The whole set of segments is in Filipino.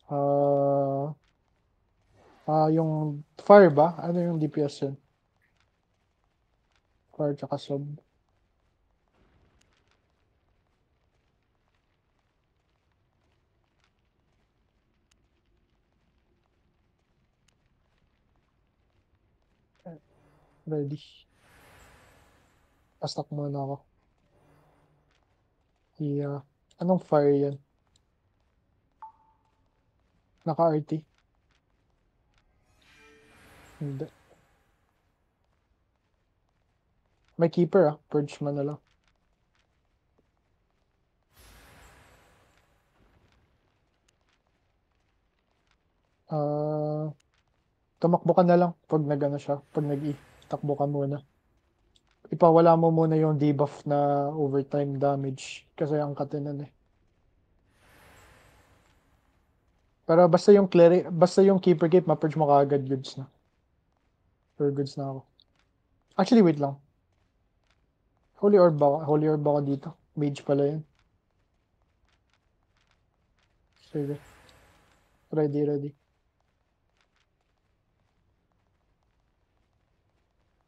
Ah, yung fire ba? Ano yung DPS yun? Fire tsaka sub. Ready. Pastak muna ako. Yeah. Anong fire yan? Naka-RT? Hindi. May keeper Purge man na lang. Tumakbo ka na lang pag nag-ano siya. Pag nag-E. Takbo ka muna. Ipawala mo muna yung debuff na overtime damage. Kasi ang katinan eh. Pero basta yung keeper gate, ma-purge mo kaagad goods na. Or goods na ako. Actually, wait lang. Holy orb ako dito. Mage pala yun. Sige. Ready.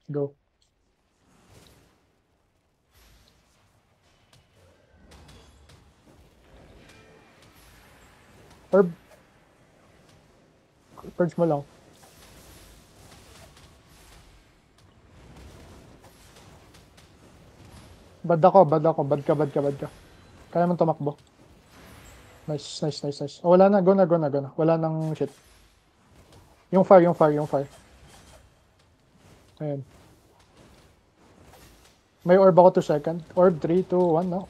Go. Orb. Purge mo lang. Bad ka. Kaya mo tumakbo. Nice. Oh, wala na. Go na. Wala nang shit. Yung fire. Ayan. May orb ako 2 second. Orb 3, 2, 1, no?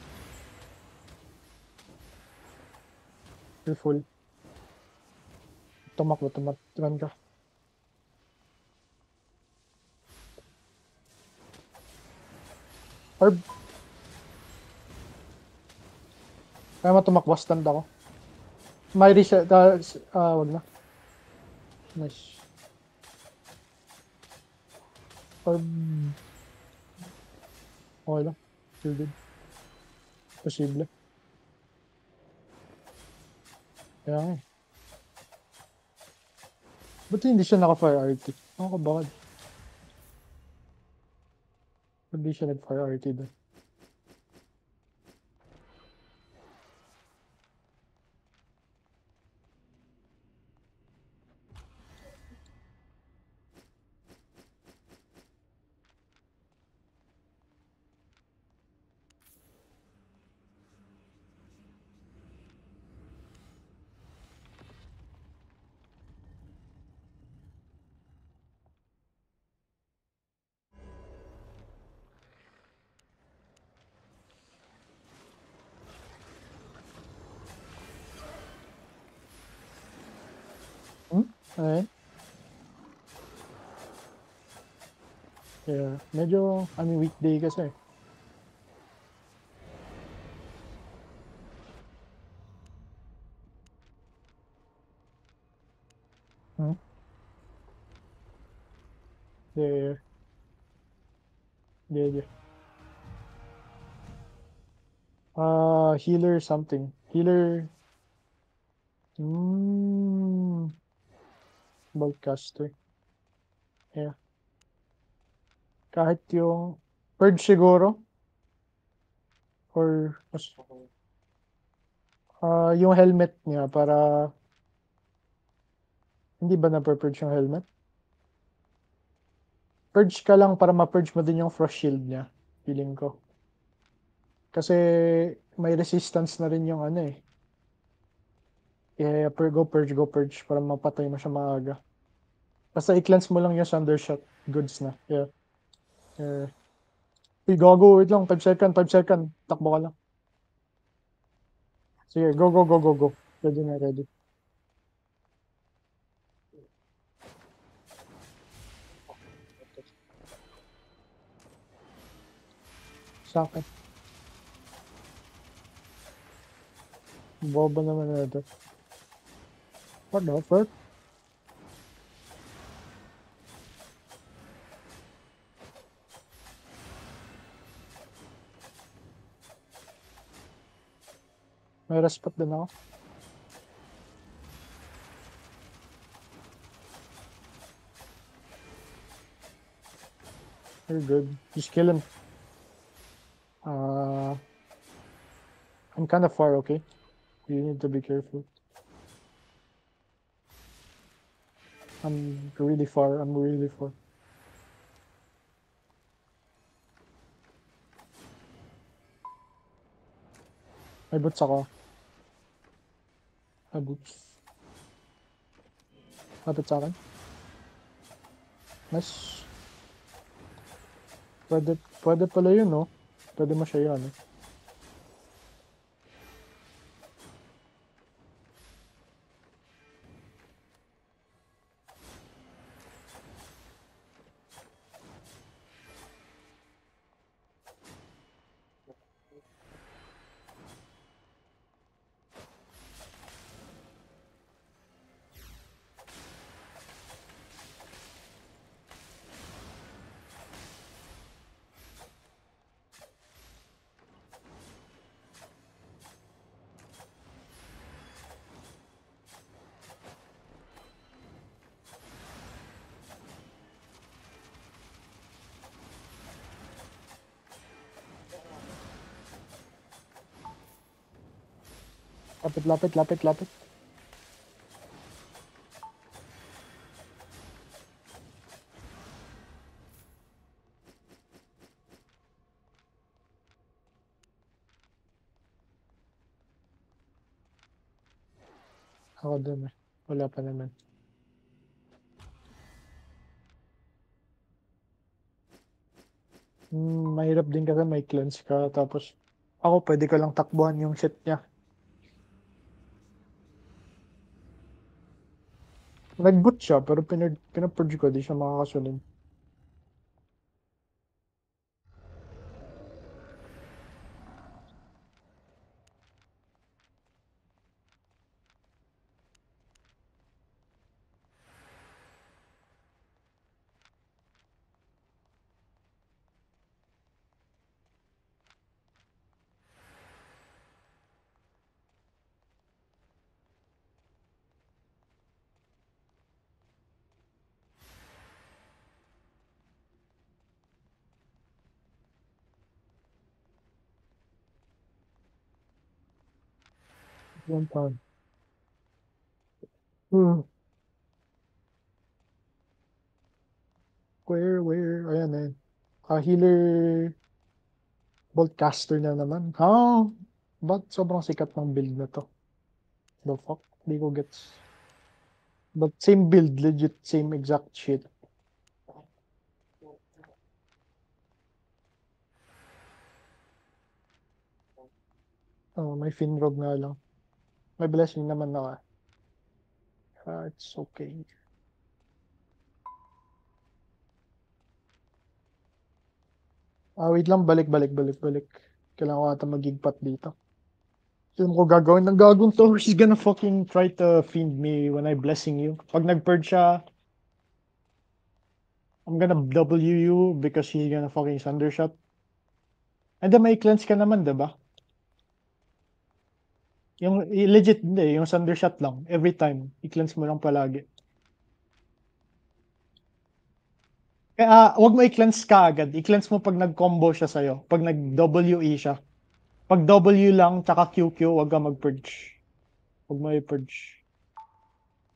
You're full. Tumakbo. Run ka. Orb. Kaya mo tumakbo. Stand ako. May reset. Wag na. Nice. Orb. Okay lang. Still good. Posible. Kaya nga eh. Ba't hindi siya naka-fire RT? Ako bakit? Ba't di siya nag-fire RT doon? Ayun. Kaya medyo, weekday kasi. Hmm? Yeah. Healer something. Healer. Boltcaster. Yeah. Kahit yung Purge siguro. Or yung helmet niya para hindi ba na-purge yung helmet? Purge ka lang para ma-purge mo din yung frost shield niya. Feeling ko. Kasi may resistance na rin yung ano eh. Yeah, go purge para mapatay mo siya maaga. Basta i-cleanse mo lang yung Thundershot. Goods na. Yeah. Yeah. Uy, gago. Wait lang. 5 second. Takbo ka lang. Sige, go. Ready na, ready. Sa akin. Boba naman na ito. What the fuck? May respect din ako. You're good. Just kill him. I'm kind of far, okay? You need to be careful. I'm really far. I'm really far. May boots ako. May boots. Lapit sa akin. Nice. Pwede pala yun, no? Pwede mo siya yun, eh. Lapit. Ako dun, eh. Wala pa naman. Mahirap din kasi may cleanse ka. Tapos, ako pwede ko lang takbuhan yung shit niya. Nag-boot siya, pero pinapurge ko, di siya makakasunod. One time. Hmm. Where? Ayan, ayan. Healer Boltcaster na naman. Ba't sobrang sikat ng build na to? The fuck? Di ko gets. But same build, legit, same exact shit. Oh, may Finrod nga lang. May blessing naman na. It's okay. Wait lang, balik. Kailangan ko ata magigpat dito. Alam ko gagawin ng gagong to. She's gonna fucking try to fiend me when I blessing you. Pag nag-purge siya, I'm gonna W you because she's gonna fucking Thundershot. And then may cleanse ka naman, diba? Yung legit hindi, yung Thundershot lang. Every time, i-cleanse mo lang palagi. Kaya wag mo i-cleanse ka agad. I-cleanse mo pag nag-combo siya sa'yo. Pag nag-WE siya. Pag W lang, tsaka QQ, wag ka mag-purge. Wag mo i-purge.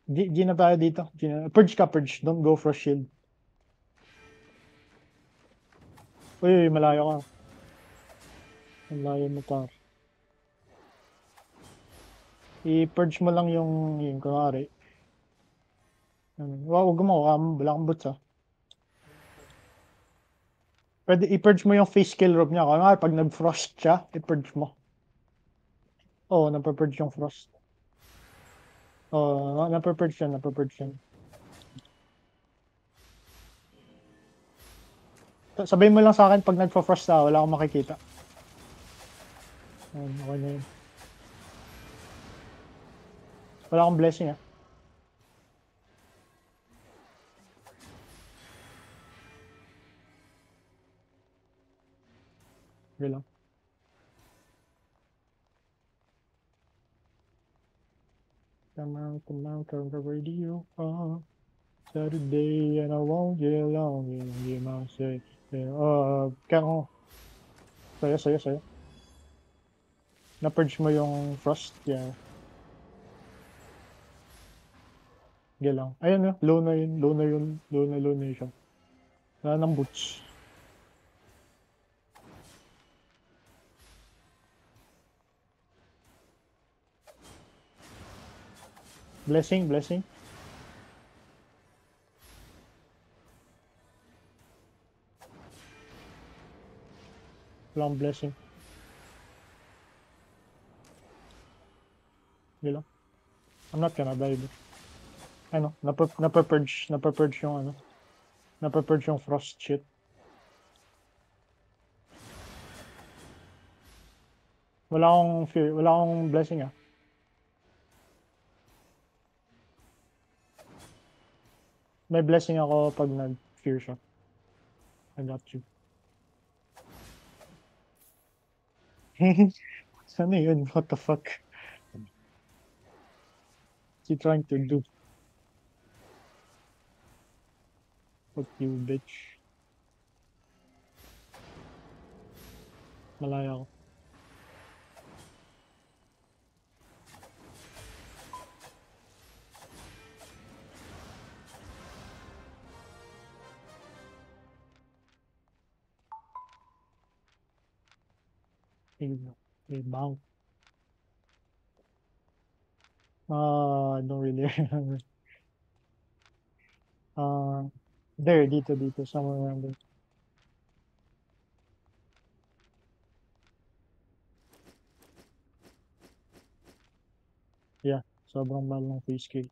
G na tayo dito. Purge ka, purge. Don't go for shield. Uy, malayo ka. Malayo mo pa. I-purge mo lang yung kunwari. Wag mo, wala kang boots, ah. Pwede i-purge mo yung face skill rope niya. Kunwari, pag nag-frost siya, i-purge mo. Oo, napapurge yung frost. Oo, napapurge yan. Sabihin mo lang sa akin pag nagpa-frost na, wala akong makikita. Okay na yun. Wala akong blessing, ah. Okay lang. Come on, turn the radio on. Saturday and I won't get along. You might say, Okay. Kaya kung sa'yo. Na-purge mo yung frost. Yeah. Sige lang. Ayun na. Low na yun. Low na yun siya. Wala ng boots. Blessing. Walang blessing. Sige lang. I'm not gonna die. Ano? Napapurge yung ano. Napapurge yung frost shit. Wala akong fear. Wala akong blessing ah. May blessing ako pag nag-fear siya. I got you. Ano yun? What the fuck? What's he trying to do? Fuck you, bitch. Malaya ako. Bang. I don't really remember. There, dito, somewhere around there. Yeah, sobrang mahal ng face scale.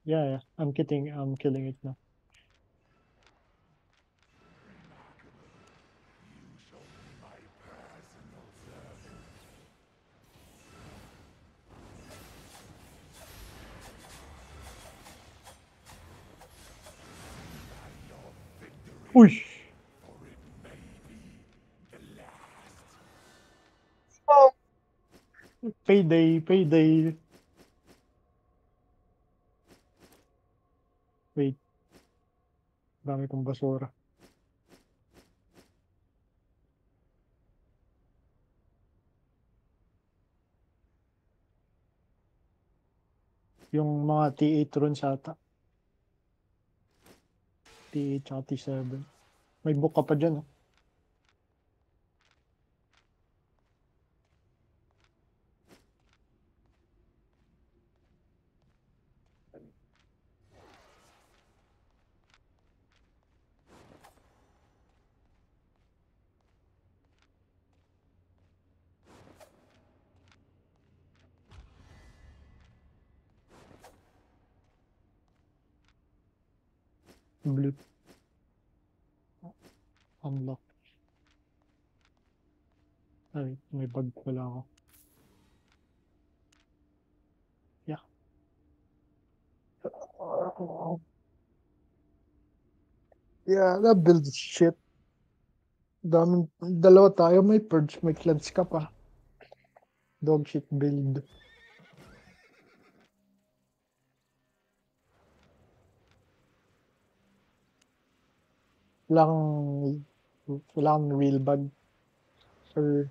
Yeah, I'm killing it now. Uy! Oh! Payday. Wait, dami kong basura. Yung mga T8 runes ata. T8 tsaka T7. May book ka pa dyan, oh. Blue. Unlock. Ay, may bag pala ako. Yeah. Yeah, that build is shit. Dalawa tayo, may purge, may cleanse ka pa. Dog shit build. Wala kang real bag. Or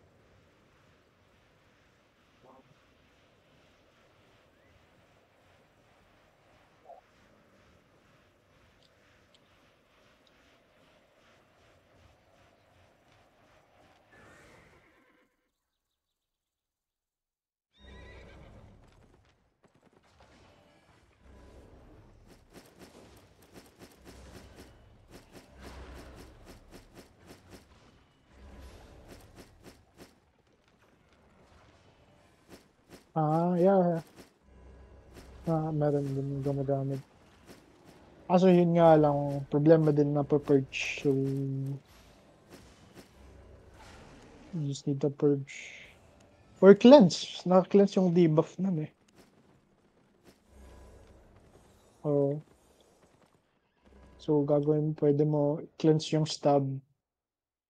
yeah. Meron din gumagamit. Kaso yun nga lang, problema din na purge. So, you just need to purge. Or cleanse. Naka-cleanse yung debuff nun eh. Oh. So, pwede mo cleanse yung stab.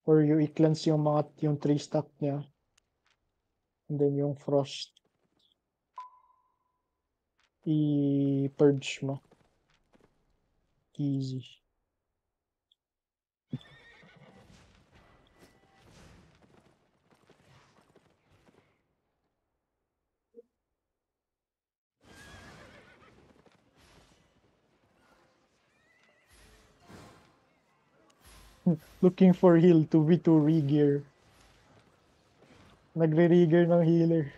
Or you i-cleanse yung 3 stack niya. And then yung frost. I-purge mo. Easy. Looking for heal 2v2 re-gear. Nagre-re-gear ng healer.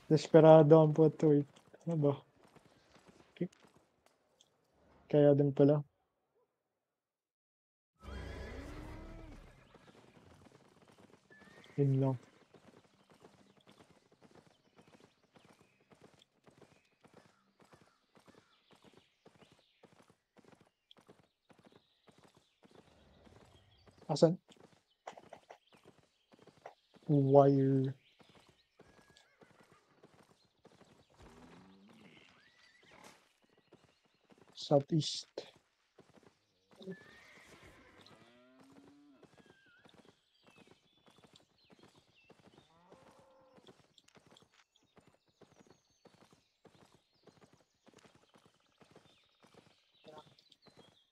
Desperado ang puto eh. Ano ba? Kaya din pala. Yun lang. Asan? Wire. Southeast.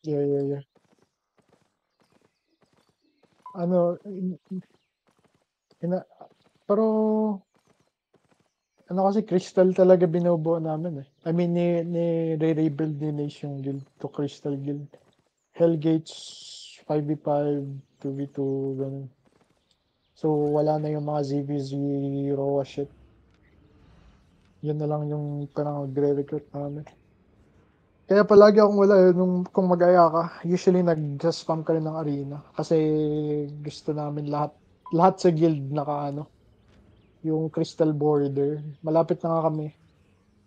Yeah. Ano, pero ano kasi crystal talaga binubuo namin eh. I mean, ni-rebuild ni Nace yung guild to crystal guild. Hellgates 5v5, 2v2, ganun. So, wala na yung mga ZV0 shit. Yan na lang yung parang magre-recruit namin. Kaya palagi akong wala eh, kung mag-aya ka, usually nag-spam ka rin ng arena. Kasi gusto namin lahat sa guild naka ano, yung crystal border. Malapit na nga kami.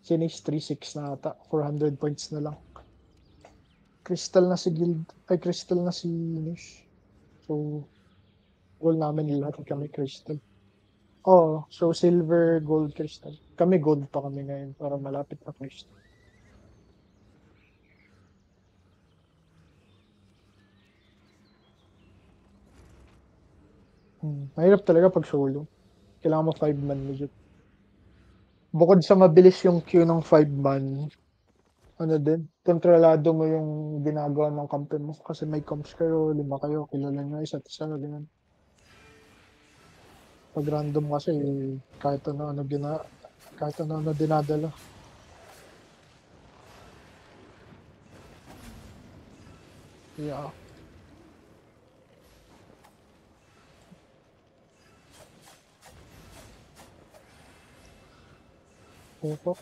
Sinis 3-6 na ata. 400 points na lang. Crystal na si guild. Ay, crystal na si Nish. So, goal namin lahat kami crystal. Oo, so silver, gold, crystal. Kami gold pa kami ngayon para malapit na crystal. Mahirap talaga pag solo. Kailangan mo 5-man legit. Bukod sa mabilis yung queue ng 5-man, ano din, kontrolado mo yung ginagawa ng kampe mo kasi may comps kayo, 5 kayo, kilala nyo isa't isa, ganyan. Pag random kasi, kahit ano dinadala. Yeah. Opo.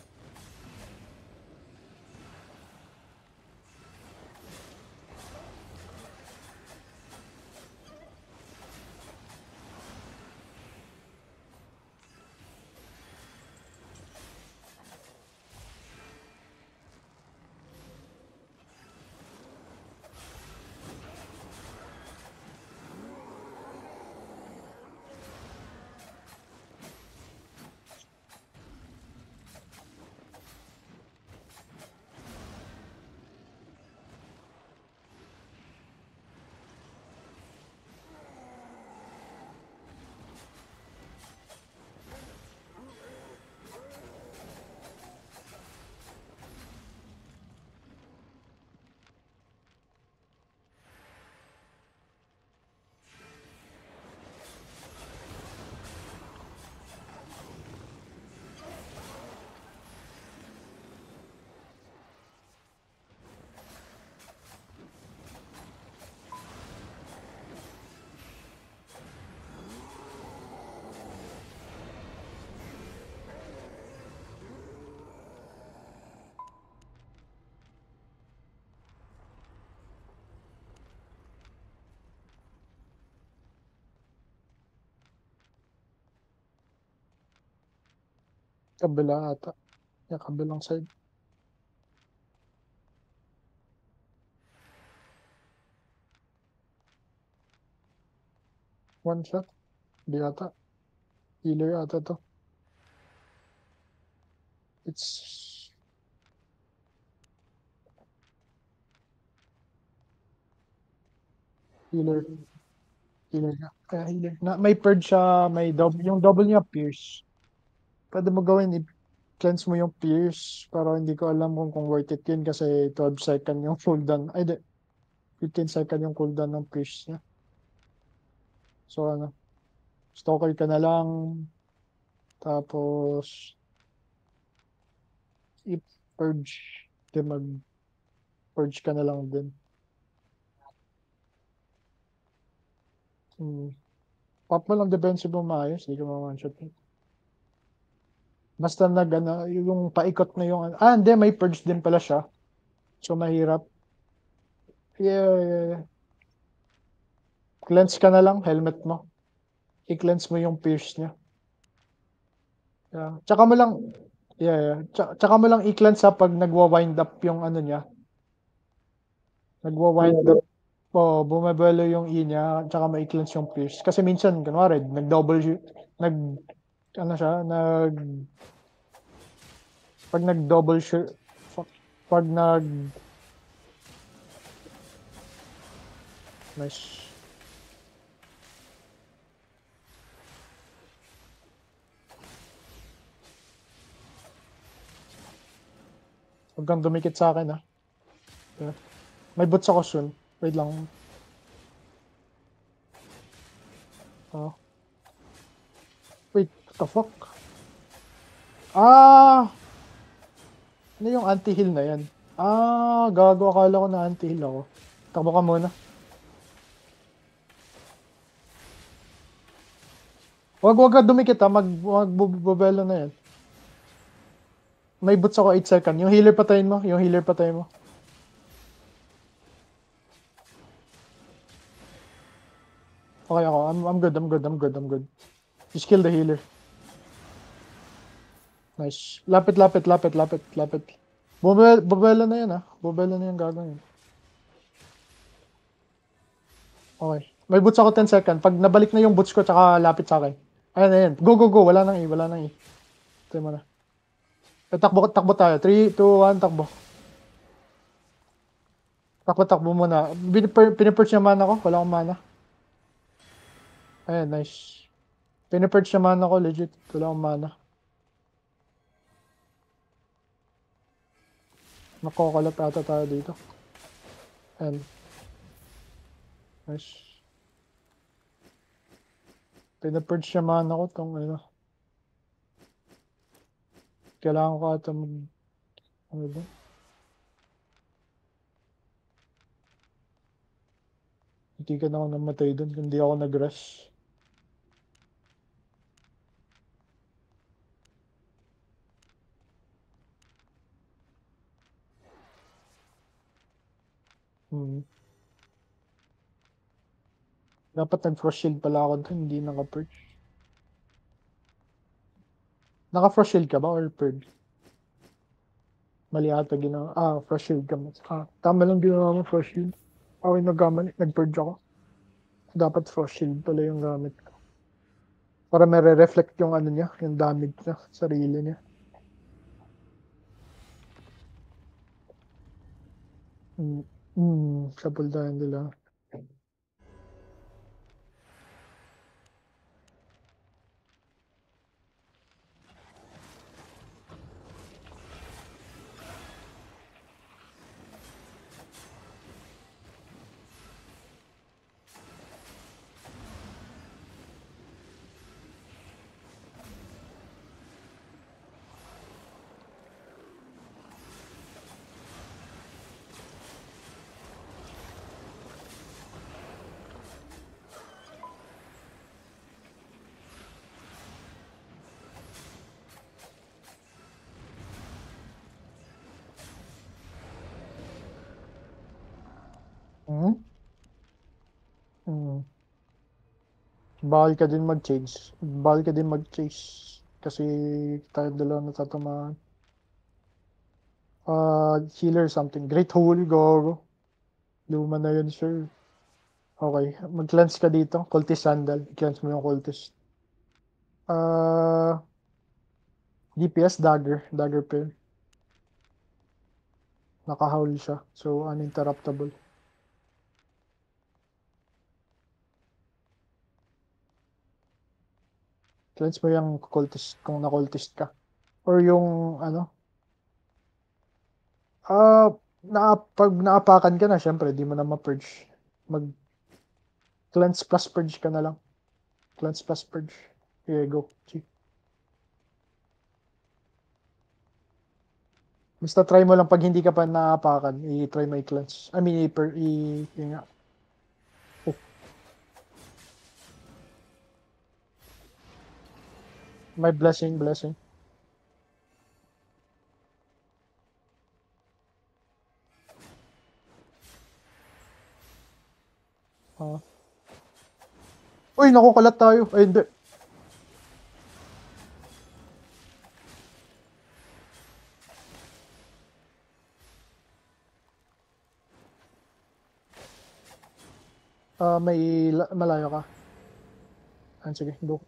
Kabila ata. Yung kabilang side. One shot. Di ata. Healer ata to. It's healer. Healer nga. Kaya healer. May purge siya, yung double niya pierce. Pwede mo gawin cleanse mo yung Pierce, pero hindi ko alam kung worth it yun kasi 12 second yung cooldown. Ay, di, 15 second yung cooldown ng Pierce niya. So, ano, stalker ka na lang, tapos, i-purge, di mag-purge ka na lang din. Hmm. Pop mo lang defensive mo maayos, hindi ka ma-one-shot. Basta ano, yung paikot na yung, hindi, may purge din pala siya. So, mahirap. Yeah, yeah, yeah. Cleanse ka na lang, helmet mo. I-cleanse mo yung pierce niya. Yeah. Tsaka mo lang, yeah, yeah. Tsaka mo lang i-cleanse ha pag nagwa-wind up yung ano niya. Nagwa-wind up. Oh, bumabelo yung E niya, tsaka ma-cleanse yung pierce. Kasi minsan, kunwari, nag, ano siya, pag nag-double shoot, pag nice. Huwag kang dumikit sa akin, ha. Yeah. May boots ako soon. Wait lang. Oh. Wait, what the fuck? Ah! Ano yung anti-heal na yan? Gago. Akala ko na anti-heal ako. Takbo ka muna. Wag ka dumikit ha. Magbubelo na yan. May boots ako 8 second. Yung healer patayin mo. Yung healer patayin mo. Okay ako. I'm good. Just kill the healer. Nice. Lapit. Bubelo na yan ha. Bubelo na yung gagawin. Okay. May boots ako 10 second. Pag nabalik na yung boots ko, tsaka lapit sa akin. Ayan. Go. Wala nang E. Ito mo na. Takbo tayo. 3, 2, 1, takbo. Takbo muna. Pinipurge niya mana ko. Wala akong mana. Ayan, nice. Pinipurge niya mana ko. Legit. Wala akong mana. Nakokalat ata tayo dito. Ayan. Nice. Pinipurge niya mana ko. Tong ano. Kailangan ko ata ano ba? Hindi ka na ako namatay dun. Hindi ako nag-rush. Dapat nag-frost shield pala ako dun. Hindi naka-purge. Naka-frost shield ka ba or purge? Mali ata ginawa. Frost shield ka. Tama lang ginawa mo frost shield. Okay, nag-purge ako. Dapat frost shield pala yung gamit ko. Para may reflect yung ano niya, yung damage niya, sarili niya. Sabol tayo nila. Hmm? Hmm. Bawal ka din mag-change. Bawal ka din mag-chase. Kasi tayo dalawa natatamaan. Healer something. Great Holy Go. Luma na yun, sir. Okay. Mag-cleanse ka dito. Cultist Sandal. I-cleanse mo yung cultist. DPS Dagger. Dagger pair. Naka-howl siya. So, uninterruptible. Cleanse mo yung cultist kung na-cultist ka. Or yung ano, pag naapakan ka na, syempre, di mo na ma-purge. Mag-cleanse plus purge ka na lang. Cleanse plus purge. Here you go. G. Basta try mo lang pag hindi ka pa naapakan, i-try mo i-cleanse. I mean, yun nga. Oh, my blessing. Ah. Uy, nakukalat tayo. Ay, hindi. Malayo ka. Sige, go.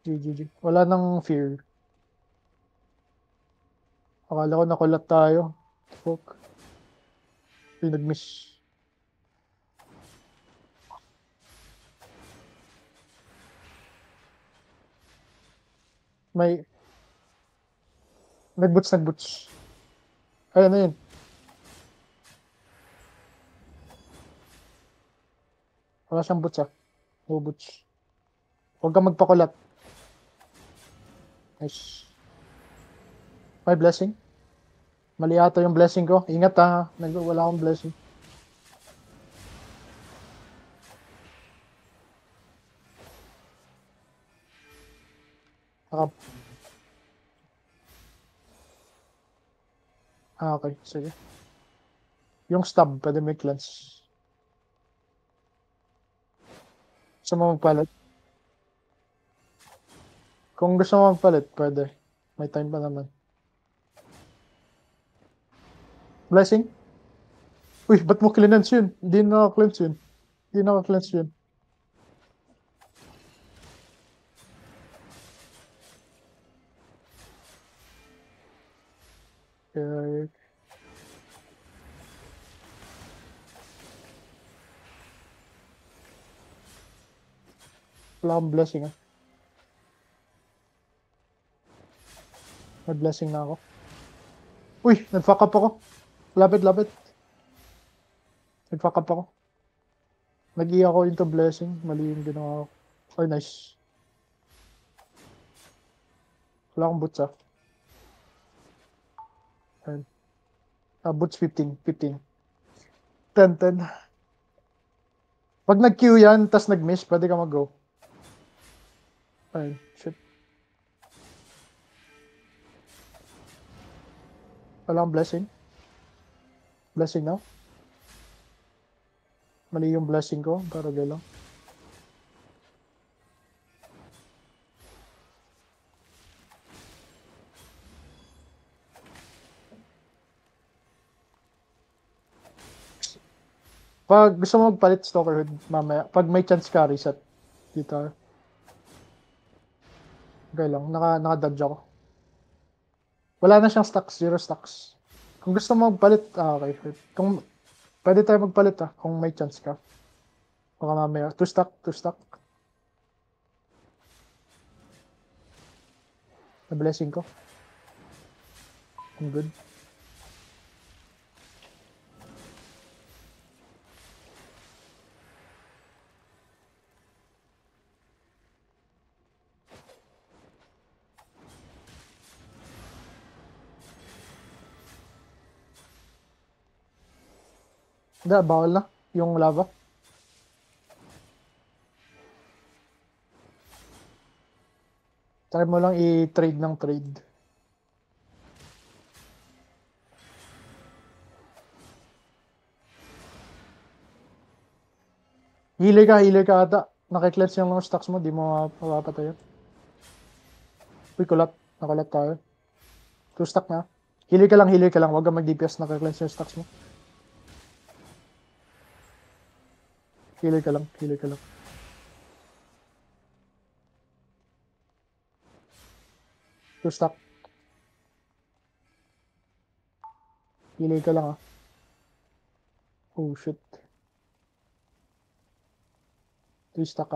GG. Wala nang fear. Akala ko nakulat tayo. Fuck. Pinag-miss. May... Nag-boots. Ayun na yun. Wala siyang boots ah. No boots. Huwag kang magpakulat. Nice. May blessing. Mali ata yung blessing ko. Ingat ha. Wala akong blessing. Naka... okay. Sige. Yung stab, pwede may cleanse. Gusto mo magpalit? Kung gusto mo magpalit, pwede. May time pa naman. Blessing? Uy, ba't mo cleanse yun? Hindi naka-cleanse yun. Hindi naka-cleanse yun. Okay. Wala akong blessing ah. May blessing na ako. Uy, nag-fuck up ako. Lapit. Nag-fuck up ako. Nag-i ako into blessing. Mali yung ginawa ko. Oh, nice. Wala akong boots ah. Ayun. Boots 15. 10. Pag nag-Q yan, tas nag-miss, pwede ka mag-go. Ayun, shit. Wala akong blessing. Blessing now. Mali yung blessing ko, pero gano'n. Pag gusto mo magpalit Stalkerhood, mamaya, pag may chance ka, reset. Dito. Okay lang, naka-dodge ako. Wala na siyang stacks, 0 stacks. Kung gusto mo magpalit, okay. Kung pwede tayo magpalit kung may chance ka. Baka mamaya, 2 stack. Na blessing ko. I'm good. Hindi, bawal na. Yung lava. Try mo lang i-trade ng trade. Healer ka ata. Nakikleanse yung mga stacks mo, di mo mapapatay yun. Uy, kulat. Nakulat tayo. 2 stack na. Healer ka lang. Huwag kang mag-DPS. Nakikleanse yung stacks mo. Healer ka lang. 2 stack. Healer ka lang Oh shit. 3 stack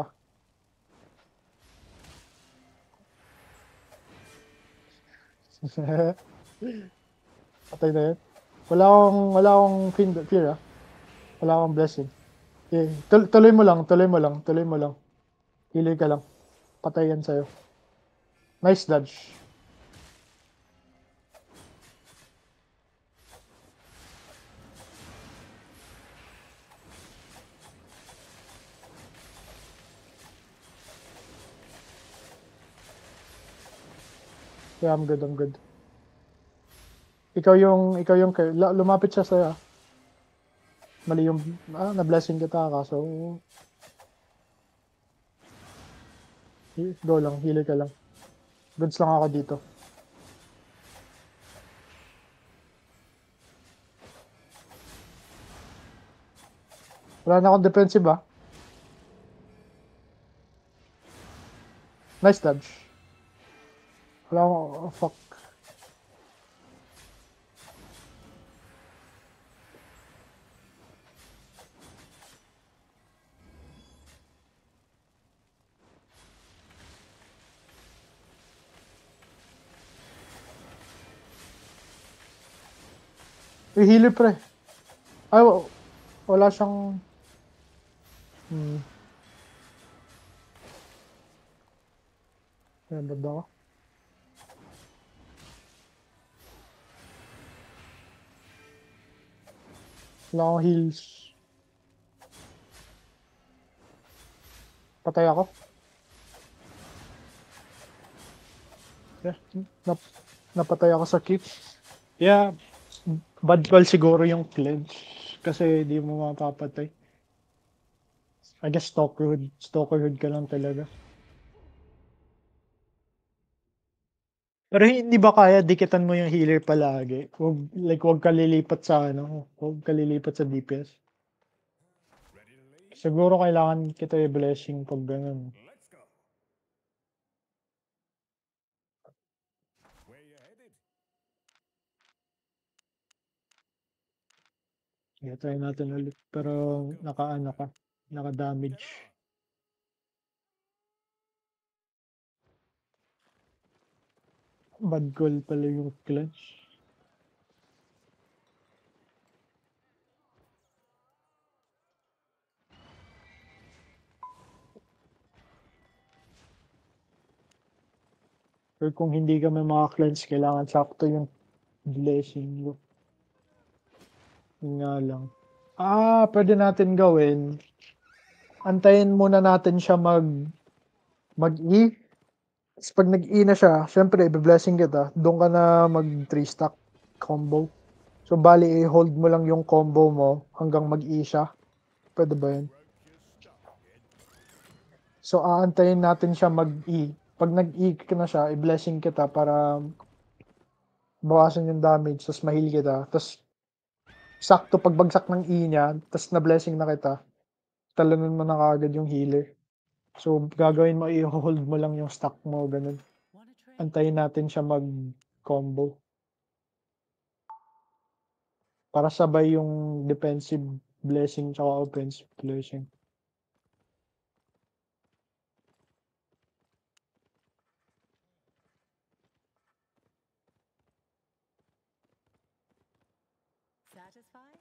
Patay na yun. Wala akong fear ah. Wala akong blessing. Okay. Tuloy mo lang, tuloy mo lang, tuloy mo lang. Hili ka lang. Patay yan sa'yo. Nice dodge. Yeah, I'm good, I'm good. Ikaw yung, lumapit siya sa'yo. Mali yung, na-blessing kita kaso, go lang, hili ka lang. Goods lang ako dito. Wala na akong defensive ah. Nice dodge. Wala akong, oh, fuck. Hili pre. Ay, wala siyang... Ayan, banda ako. Wala akong heals. Patay ako. Yeah, napatay ako sa kick. Yeah, bad call siguro yung cleanse. Kasi di mo mapapatay. I guess stalkerhood ka lang talaga. Pero hindi ba kaya dikitan mo yung healer palagi? Wag ka lilipat sa wag ka lilipat sa DPS. Siguro kailangan kita i-blessing pag ganun. Yeah, try natin ulit. Pero naka-damage. Bad call pala yung clutch. Or kung hindi ka may mga cleanse, kailangan sakto yung blessing mo. Yun nga lang. Pwede natin gawin. Antayin muna natin siya mag-E. Tapos pag nag-E na siya, syempre, i-blessing kita. Doon ka na mag-3 stack combo. So, bali, i-hold mo lang yung combo mo hanggang mag-E siya. Pwede ba yun? So, aantayin natin siya mag-E. Pag nag-E ka na siya, i-blessing kita para bawasan yung damage, tapos ma-heal kita. Tapos, sakto pagbagsak ng E niya, tapos na-blessing na kita, talanan mo na kagad yung healer. So, gagawin mo, i-hold mo lang yung stack mo, ganun. Antayin natin siya mag-combo. Para sabay yung defensive blessing tsaka offensive blessing. Satisfied?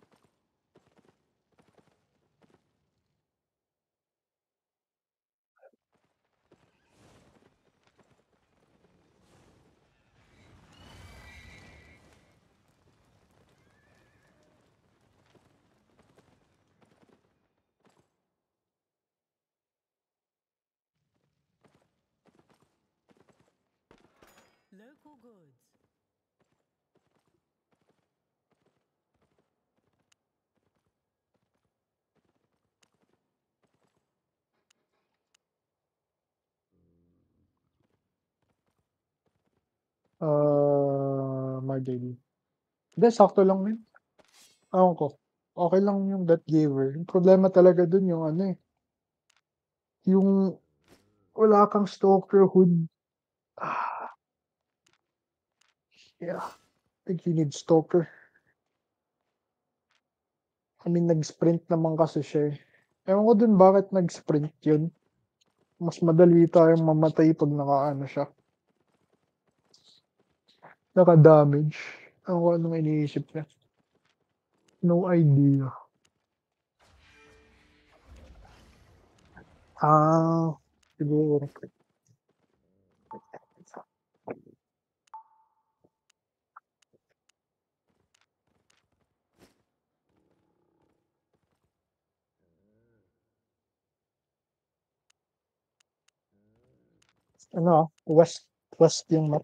Local goods. Margay. Hindi, sakto lang yun. Ewan ko. Okay lang yung that giver. Yung problema talaga dun yung yung wala kang stalkerhood. Yeah. I think you need stalker. I mean, nag-sprint naman kasi siya eh. Ewan ko dun bakit nag-sprint yun. Mas madali tayong mamatay pag nakaano siya. Naka-damage. Ako anong iniisip niya. No idea. Siguro. Ano, west yung map.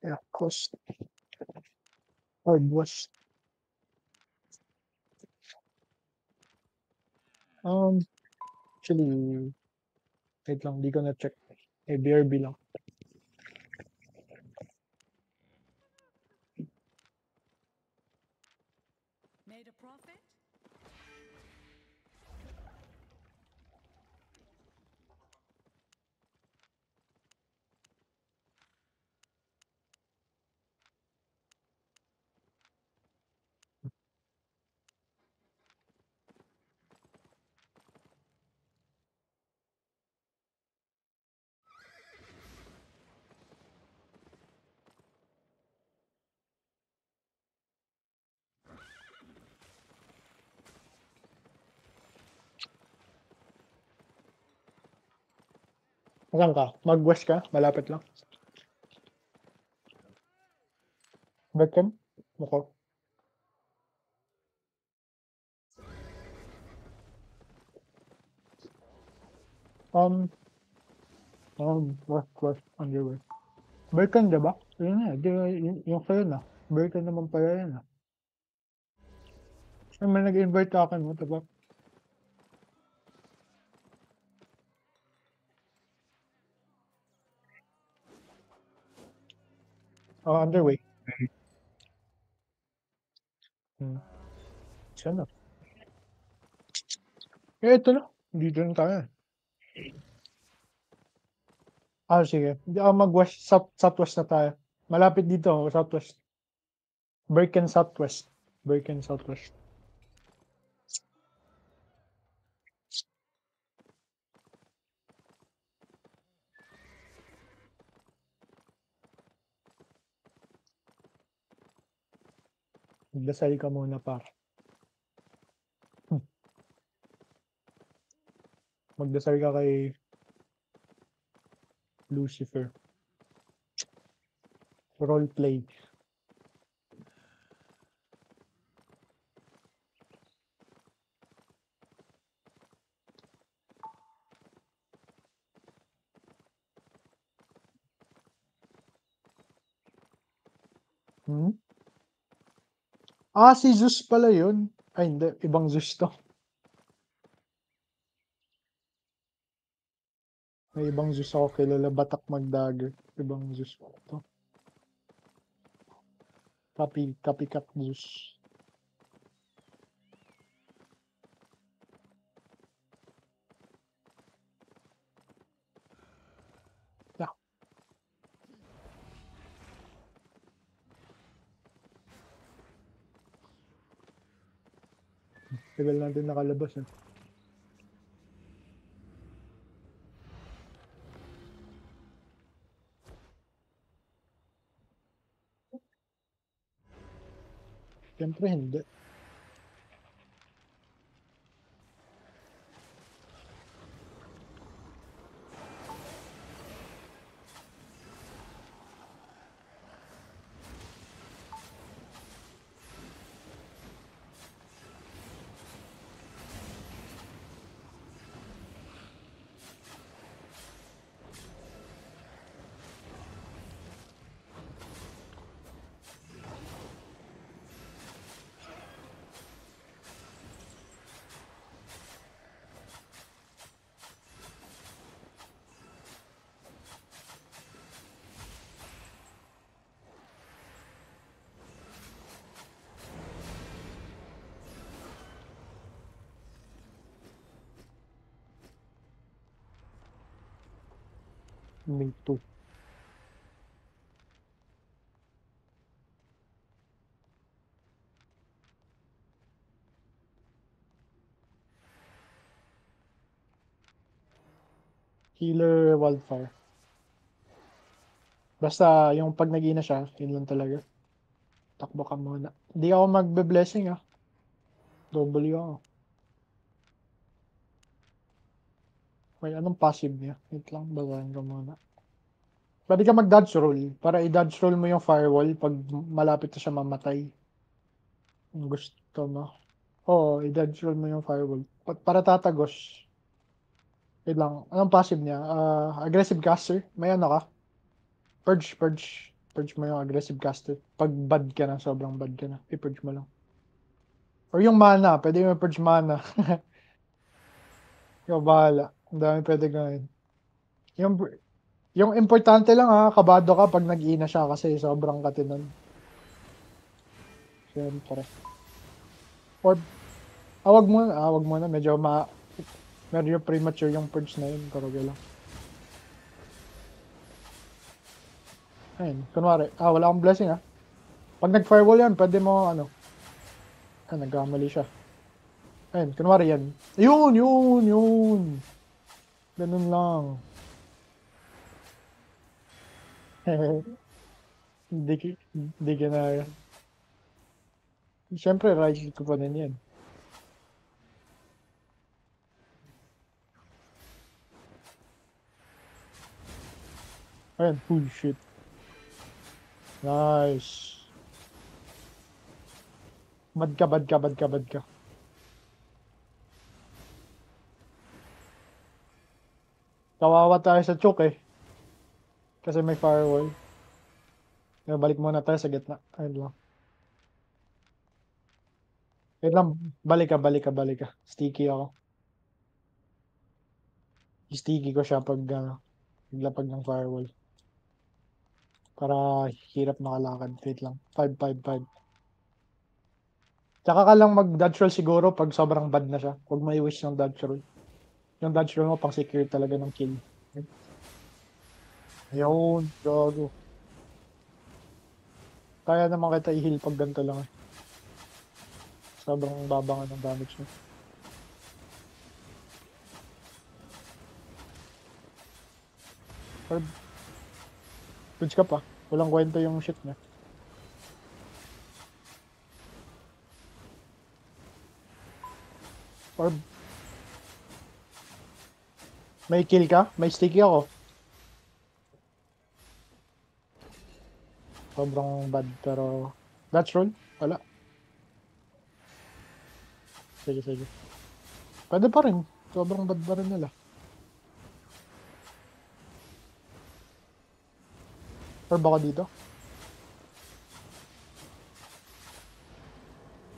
Yeah, coast. Hard west. Actually, wait lang, di ko na-check. BRB lang. Made a profit? Saan ka? Mag-west ka? Malapit lang. Backcam? Mukha. West, underway. Backcam, diba? Yun na, yung sa'yo na. Backcam naman pala yan ah. Ay, may nag-invite sa akin mo, diba? Underway. Sana. Ito na. Dito na tayo. Sige. Mag-west, southwest na tayo. Malapit dito, southwest. Birken southwest. Birken southwest. Magdasal ka muna par. Magdasal ka kay Lucifer. Roleplay. Si Zeus pala yun. Ay, hindi. Ibang Zeus to. May ibang Zeus ako kilala. Batak Magdagger. Ibang Zeus to. Copycat Zeus. Yeah. Tagal natin nakalabas eh. Siyempre hindi. Me too. Healer Wildfire. Basta yung pag nag-ina siya, yun lang talaga. Takbo ka muna. Hindi ako magbe-blessing ah. W ako. May anong passive niya? Wait lang, basahin ko muna. Pwede ka mag-dodge roll. Para i-dodge roll mo yung firewall pag malapit na siya mamatay. Kung gusto mo. Oo, i-dodge roll mo yung firewall. Para tatagos. Wait lang. Anong passive niya? Aggressive caster. May ano ka? Purge, purge. Purge mo yung aggressive caster. Pag bad ka na, sobrang bad ka na. I-purge mo lang. Or yung mana. Pwede mo i-purge mana. Ikaw bahala. Ang dami pwede gawin. Yung, yung importante lang ha, kabado ka pag nag-ina siya kasi sobrang katinan. Siyempre. Or, wag mo na. Medyo premature yung purge na yun. Pero okay lang. Ayun, kunwari. Wala akong blessing ha. Pag nag-firewall yan, pwede mo ano. Nagkamali siya. Ayun, kunwari yan. Yun. Ganun lang. Hindi ka na. Siyempre, right click ko pa din yan. Ayun, full shit. Nice. Bad ka. Kawawa tayo sa choke eh. Kasi may firewall. Balik muna tayo sa gitna. Ayun lang. Wait lang, balik ka. Sticky ako. Sticky ko siya pag naglapag ng firewall. Para hirap makalakad. Wait lang. 5. Tsaka ka lang mag-dodge roll siguro pag sobrang bad na siya. Huwag may wish ng dodge roll. Yung dodge roll mo pang secure talaga ng kill. Ayun, gago. Kaya naman kita i-heal pag ganito lang eh. Sobrang baba nga ng damage niya. Or, bridge ka pa. Walang kwento yung shit niya. Or, may kill ka? May sticky ako. Sobrang bad pero dodge roll? Wala. Sige. Pwede pa rin. Sobrang bad pa rin nila. Or baka dito?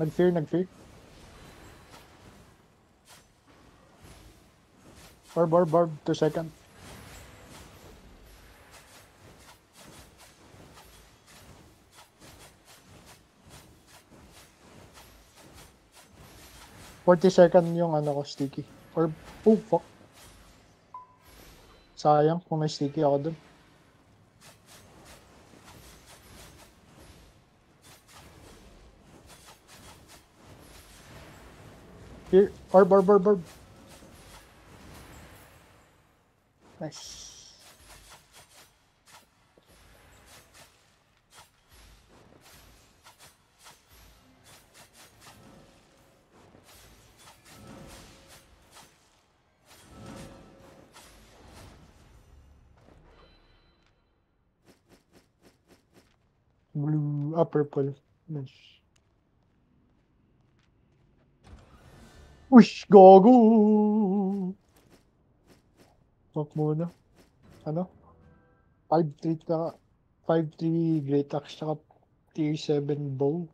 Nag-fear. Orb, 2 second. "40 second yung ano ko, sticky. Or, oh fuck. Sayang kung may sticky ako dun. Here, orb. Nice. Blue, purple. Nice. Uy, gago! Fuck muna. Ano? 5-3 ka. 5-3 Great Axe tsaka tier 7 bow.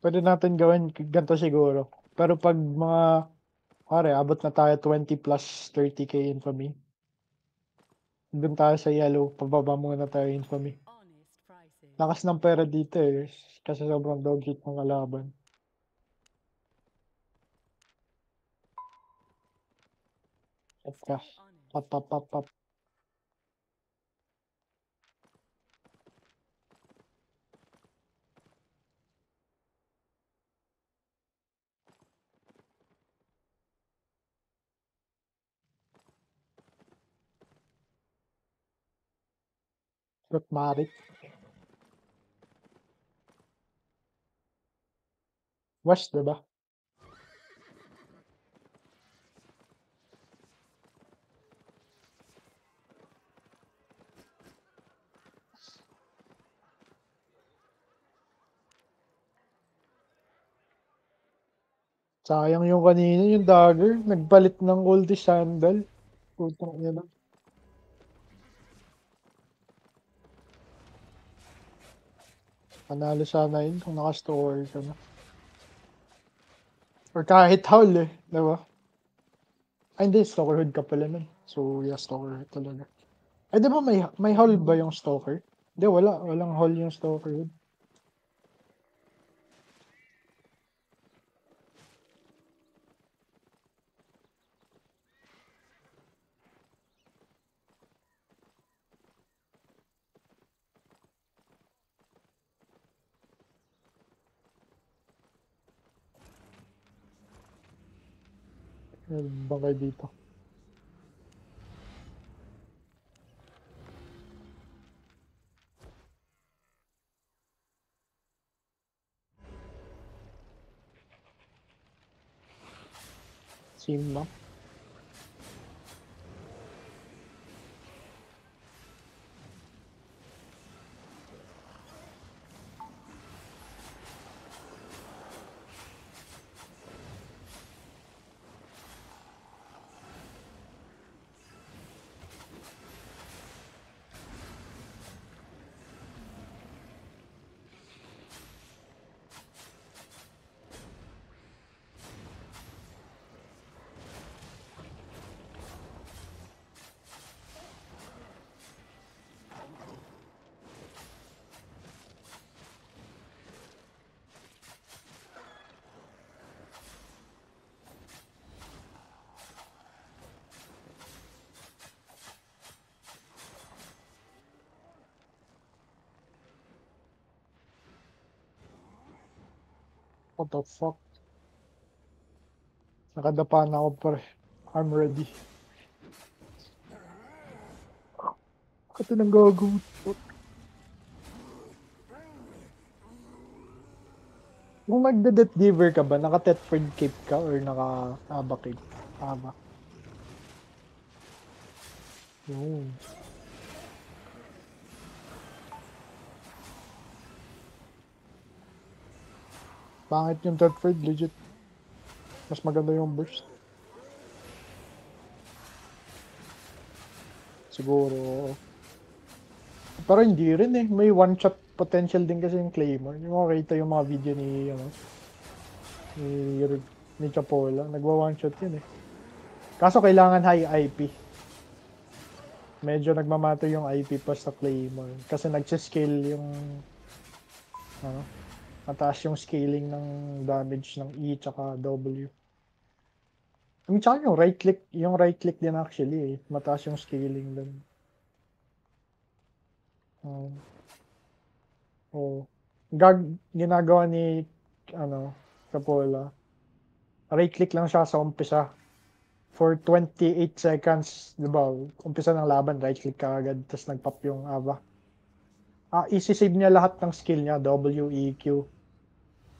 Pwede natin gawin ganito siguro. Pero pag mga, pare, abot na tayo 20 plus 30k infamy. Doon tayo sa yellow, pababa muna tayo infamy. Honest prices. Lakas ng pera dito eh, kasi sobrang dog hit ng kalaban. At Stay ka, honest. pap pap pap pap. Marik. West, diba? Sayang yung kanina, yung dagger. Nagpalit ng ulti sandal. Putang ina. Panalo sana yun kung naka-store ka na. Or kahit haul eh, diba? Ay hindi, stalkerhood ka pala nun. So yeah, stalkerhood talaga. Ay diba may haul ba yung stalker? Hindi, wala. Walang haul yung stalkerhood. Bangay dito. Sim map. What the fuck? Nakadapa na ako pre. I'm ready. Kati nang gago. Kung magde-death giver ka ba, naka-Thetford cape ka or naka-Aba cape? Aba. Yun. Pangit yung Thetford, legit. Mas maganda yung burst. Siguro. Pero hindi rin eh. May one-shot potential din kasi yung Claymore. Yung makakita yung mga video ni, ni, ni Chapola. Nagwa-one-shot yun eh. Kaso kailangan high IP. Medyo nagmamatter yung IP pa sa Claymore. Kasi nag-scale yung, mataas yung scaling ng damage ng E tsaka W. Tsaka yung right click din actually eh. Mataas yung scaling dun. Oh. Ginagawa ni, Capola. Right click lang siya sa umpisa. For 28 seconds, di ba? Umpisa ng laban, right click ka agad, tapos nag-pop yung Ava. Isi-save niya lahat ng skill niya, W, E, Q.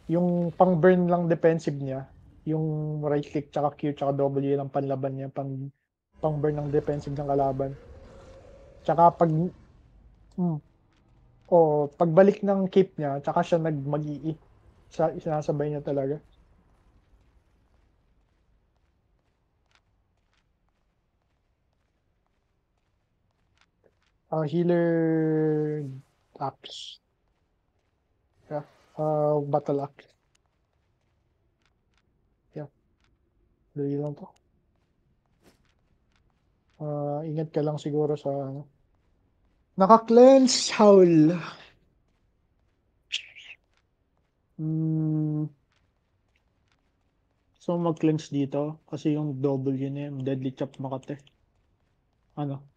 Yung pang-burn lang defensive niya, yung right click, tsaka Q, tsaka W lang panlaban niya, pang-burn ng defensive ng kalaban. Tsaka pagbalik ng cape niya, tsaka siya mag-i-E. Sinasabay niya talaga. Healer axe. Yeah. Battle axe. Dali lang to. Ingat ka lang siguro sa ano. Naka-cleanse howl. Hmm. So mag-cleanse dito kasi yung W na yun, Deadly Chop Makate. Ano?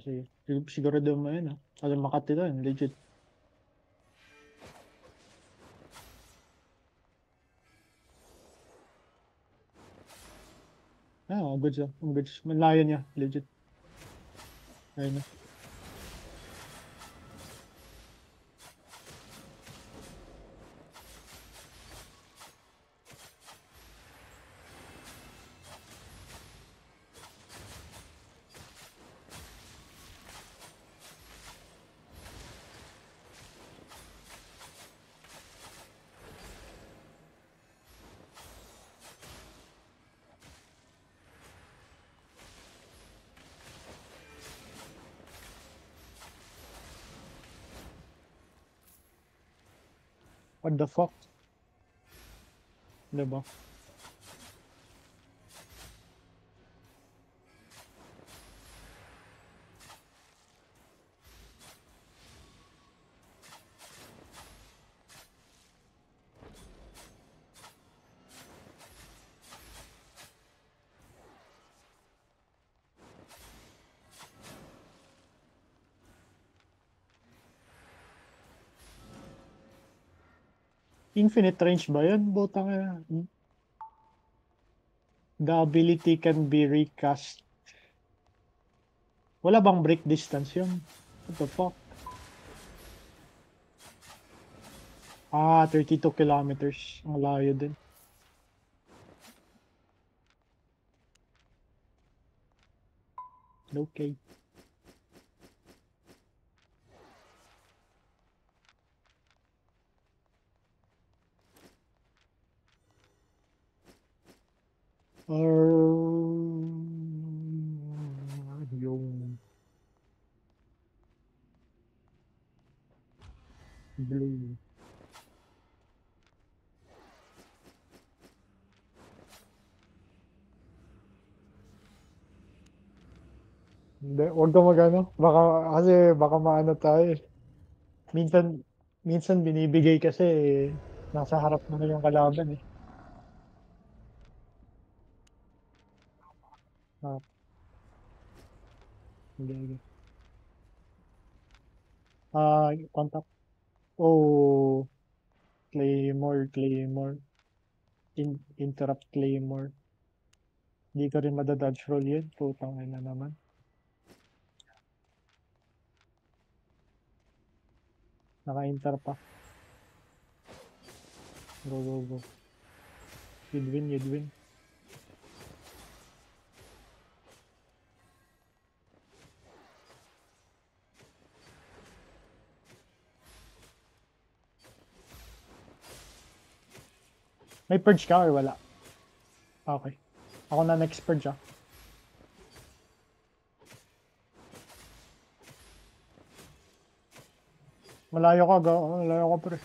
Sige. Siguro daw mo yun Kasi Makati to yun, legit. Ang goods Ang goods. Malayo niya, legit. Ayun na. What the fuck? Diba? Infinite range ba yun? Butang the ability can be recast. Wala bang break distance yun? What the fuck? 32 kilometers. Ang layo din. Okay. Yung blue. Hindi, wag ka magano. Baka maano tayo. Minsan, minsan binibigay kasi nasa harap mo na yung kalaban eh. Ah, hindi. Contact. Oh, Claymore. Interrupt Claymore. Hindi ko rin madadodge roll yun. Putang ina naman. Naka-inter pa. Go. You'd win. May purge ka or wala? Okay. Ako na next purge Malayo ka pre.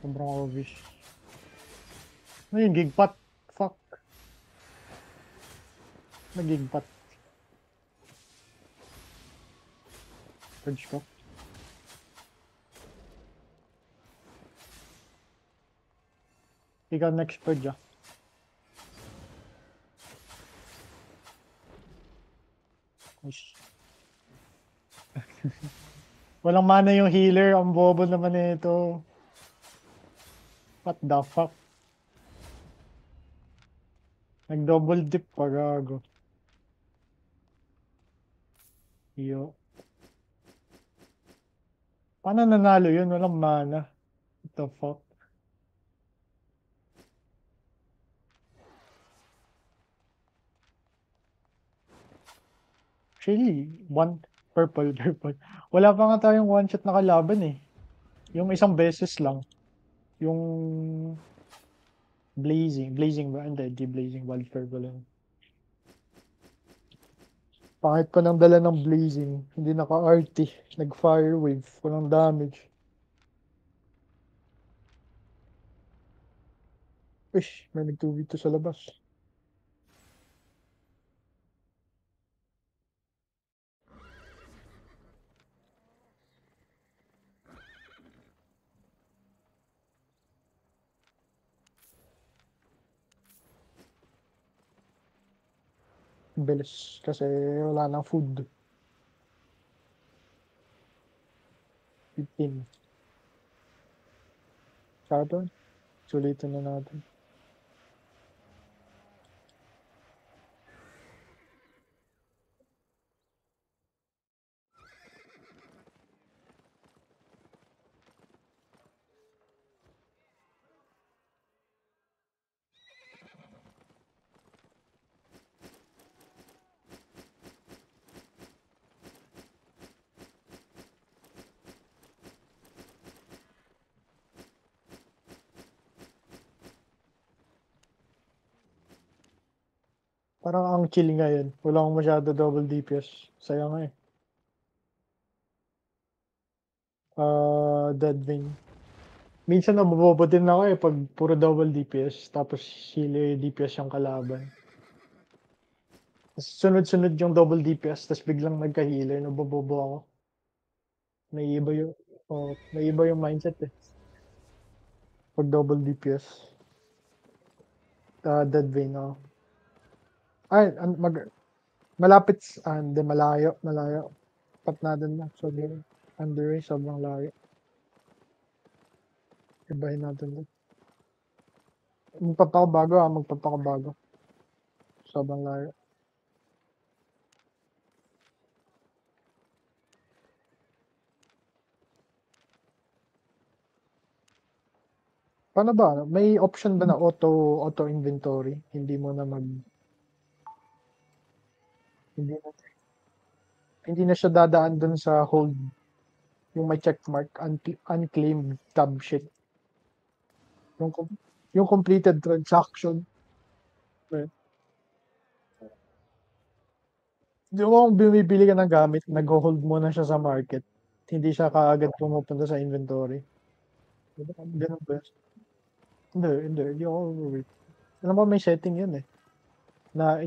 Sobrang obvious. Ano yung gigpat? Fuck. Nagigpat. Purge ko. Ikaw next purge Nice. Walang mana yung healer. Ang bobo naman ito. What the fuck? Nag-double dip pa gago. Yo. Paano nanalo yun? Walang mana. What the fuck? Actually, purple. Wala pa nga tayong one shot na kalaban eh. Yung isang beses lang. Yung Blazing ba? Hindi, di Blazing. Wild purple yun. Pangit pa ng dala ng blazing. Hindi naka-RT. Nag-fire wave. Walang damage. Uy, may nag-2v2 sa labas. Bilis. Kasi wala nang food. 15. Shadow. Sulitin na natin. Parang ang chill ngayon. Wala akong masyado double DPS. Saya nga eh. Dead Vein. Minsan nabobobo din ako eh pag puro double DPS tapos sili DPS yung kalaban. Tas sunod-sunod yung double DPS tapos biglang nagka-healer, nabobobo ako. Naiiba yung, naiiba yung mindset eh. Pag double DPS. Dead Vein ako. Ay, malapit, hindi, malayo, malayo. Pat natin na, sobrang, underway, sobrang layo. Ibahin natin doon. Magpapakabago. Sobrang layo. Paano ba? May option ba na auto inventory? Hindi mo na hindi na, hindi na siya dadaan dun sa hold yung may checkmark unclaimed tab sheet. Yung yung completed transaction. Right. Di mo kung bumibili ka ng gamit, nag-hold muna siya sa market. Hindi siya kaagad pumupunta sa inventory. Ganun ba? Hindi ako overweight. Alam mo, may setting yun eh. Na,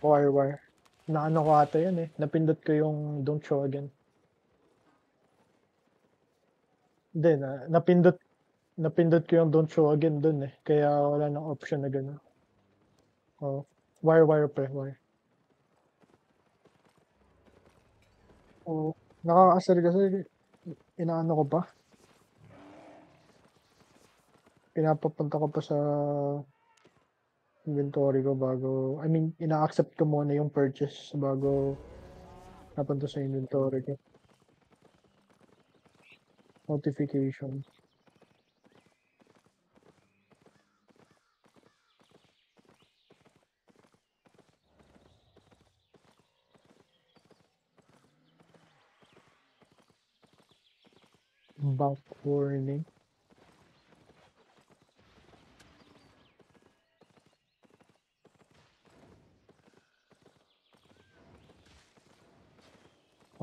wire. Na ano ko ata yun eh. Napindot ko yung don't show again. Hindi, napindot ko yung don't show again dun eh. Kaya wala nang option na gano'n. Oh, wire pa, wire. Oh, nakakaasar kasi inaano ko pa. Pinapapunta ko pa sa inventory ko bago, I mean, ina-accept ko muna yung purchase bago napunta sa inventory ko. Notification. Back warning.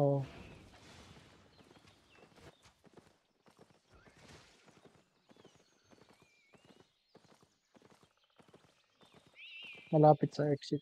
Oh. Malapit sa exit.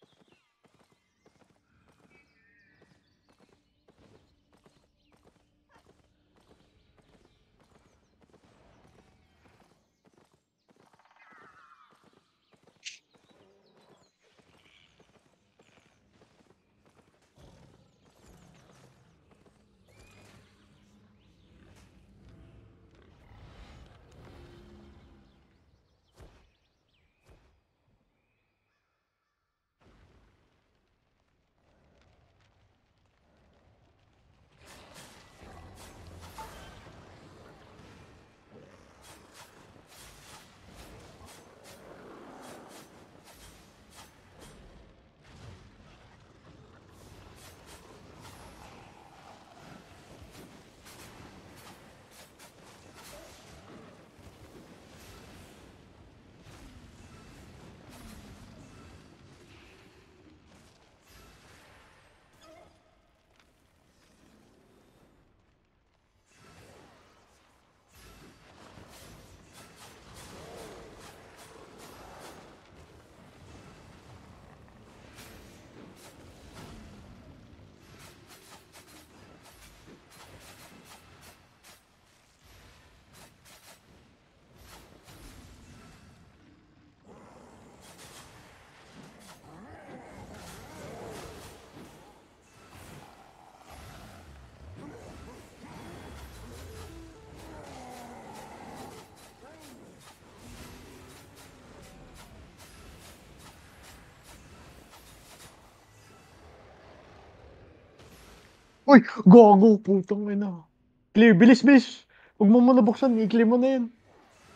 Uy! Gago! Putang ina. Clear! Bilis, bilis! Huwag mo muna buksan. I-clear mo na yan.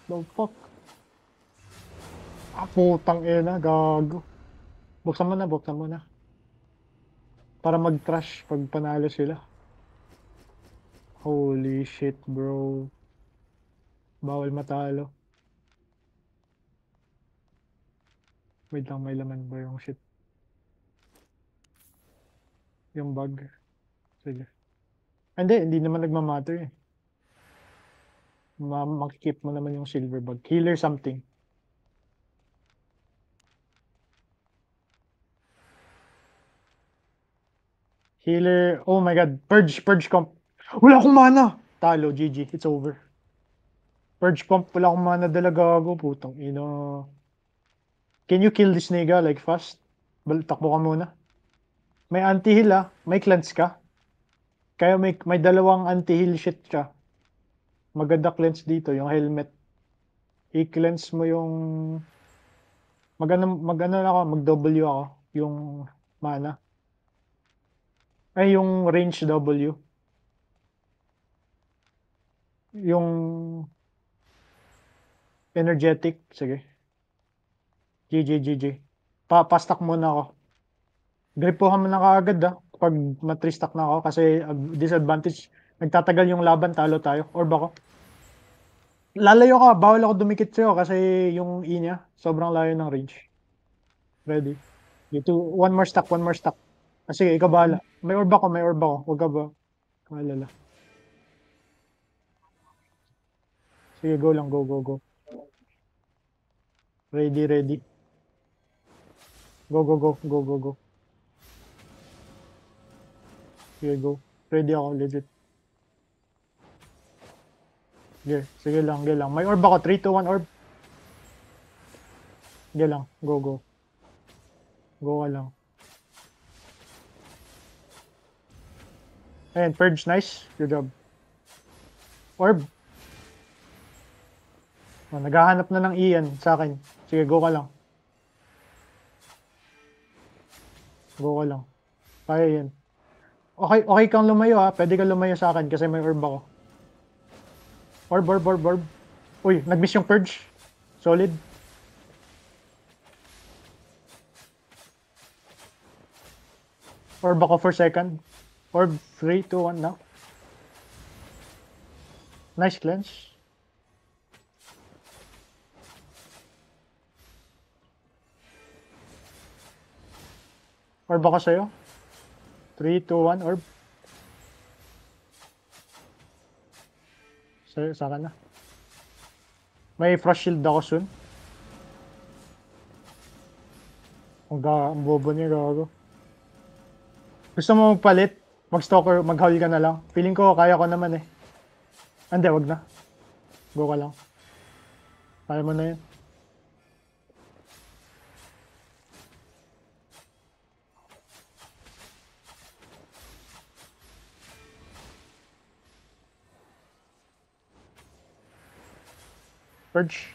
The fuck? Ah, putang ina. Gago. Buksan mo na, buksan mo na. Para mag-trash pag panalo sila. Holy shit, bro. Bawal matalo. Wait lang, may laman ba yung shit? Yung bug. Sige. Hindi naman nagmamatter eh. Makikip mo naman yung silver bug. Healer something. Healer, oh my god. Purge comp. Wala akong mana! Talo, GG. It's over. Purge comp, wala akong mana dala gago. Putang ina. Can you kill this nigga like fast? Takbo ka muna. May anti-heal ah. May cleanse ka. Kaya may dalawang anti-heal shit ka. Maganda cleanse dito, yung helmet. I-cleanse mo yung... Mag-ano ako, mag-W ako. Yung mana. Ay, yung range W. Yung energetic. Sige. GG. Pastak muna ako. Gripuhan mo na kaagad ah. Pag matristak na ako kasi disadvantage. Nagtatagal yung laban, talo tayo. Orb ako. Lalayo ka, bawal ako dumikit sa'yo kasi yung E niya, sobrang layo ng range. Ready? Dito, one more stack. Ah, sige, ikaw bahala. May orb ako. Huwag ka ba? Maalala. Sige, go lang, go. Ready. Go. Sige, go. Ready ako, legit. Sige lang. May orb ako, 3, 2, 1 orb. Sige lang, go. Go ka lang. Ayan, purge, nice. Good job. Orb. Oh, naghahanap na ng Ian sa akin. Sige, go ka lang. Kaya yan. Okay kang lumayo ha. Pwede kang lumayo sa akin kasi may orb ako. Orb. Uy, nag-miss yung purge. Solid. Orb ako for second. Orb, 3, 2, 1 now. Nice cleanse. Orb ako sa'yo. 3, 2, 1, orb. Sa akin na. May frost shield ako soon. Ang bobo niya, gago. Gusto mo magpalit? Mag-stalker, mag-haul ka na lang. Feeling ko, kaya ko naman eh. Hindi, wag na. Go ka lang. Kaya mo na yun. Purge.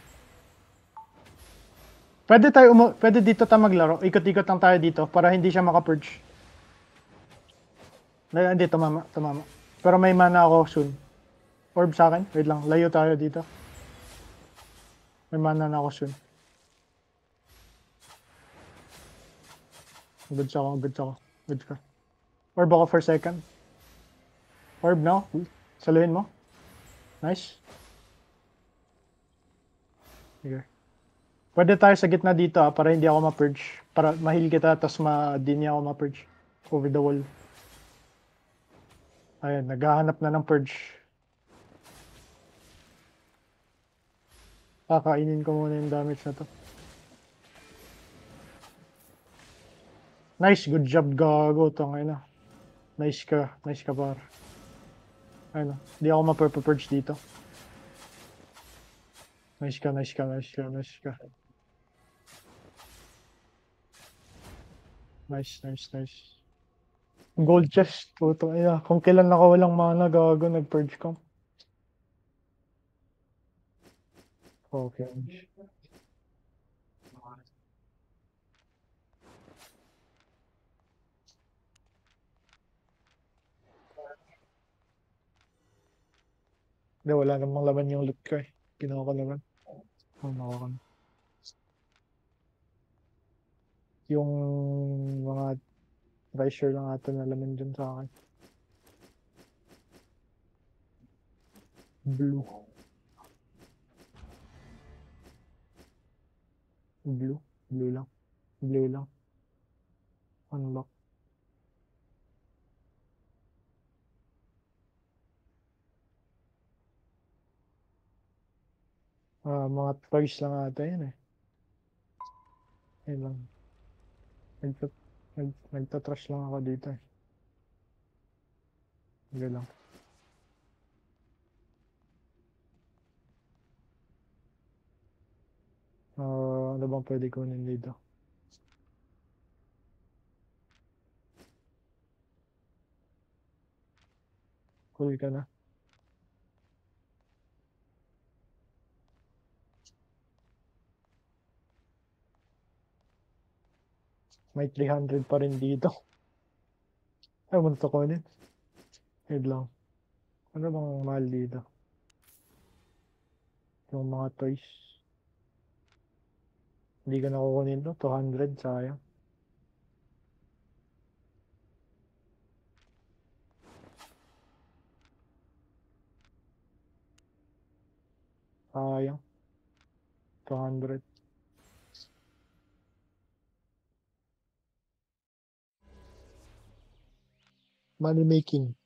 Pwede dito tayo maglaro. Ikot-ikot lang tayo dito para hindi siya maka-purge. Hindi, tumama. Pero may mana ako soon. Orb sa akin. Wait lang, layo tayo dito. May mana na ako soon. Good ka. Orb ako for second. Orb now. Saluhin mo. Nice. Sige. Pwede tayo sa gitna dito para hindi ako ma-purge. Para ma-heal kita tapos di niya ako ma-purge. Over the wall. Ayan, naghahanap na ng purge. Kakainin ko muna yung damage na to. Nice, good job gago. Tangay na. Nice ka par. Ayun, di ako ma-purge dito. Nice ka. Nice. Gold chest. Puto, ina. Kung kailan nakawalang mana, gago, nag-purge ko. Okay. Hindi, wala namang laman yung loot ko eh. Kinuha ko naman. Oh, nakuha ko. Yung mga treasure lang ata na laman dyan sa akin. Blue. Blue. Blue lang. Blue lang. Unlock. Mga toys lang ata yun eh. Yun lang. Nagtatrash lang ako dito eh. Hindi lang. Ano bang pwede kunin dito? Cool ka na. May 300 pa rin dito. Ay, munto ko ulit. Wait lang. Ano bang mahal dito? Yung mga toys. Hindi ko nakukunin to. 200, sayang. Sayang. 200. Money making.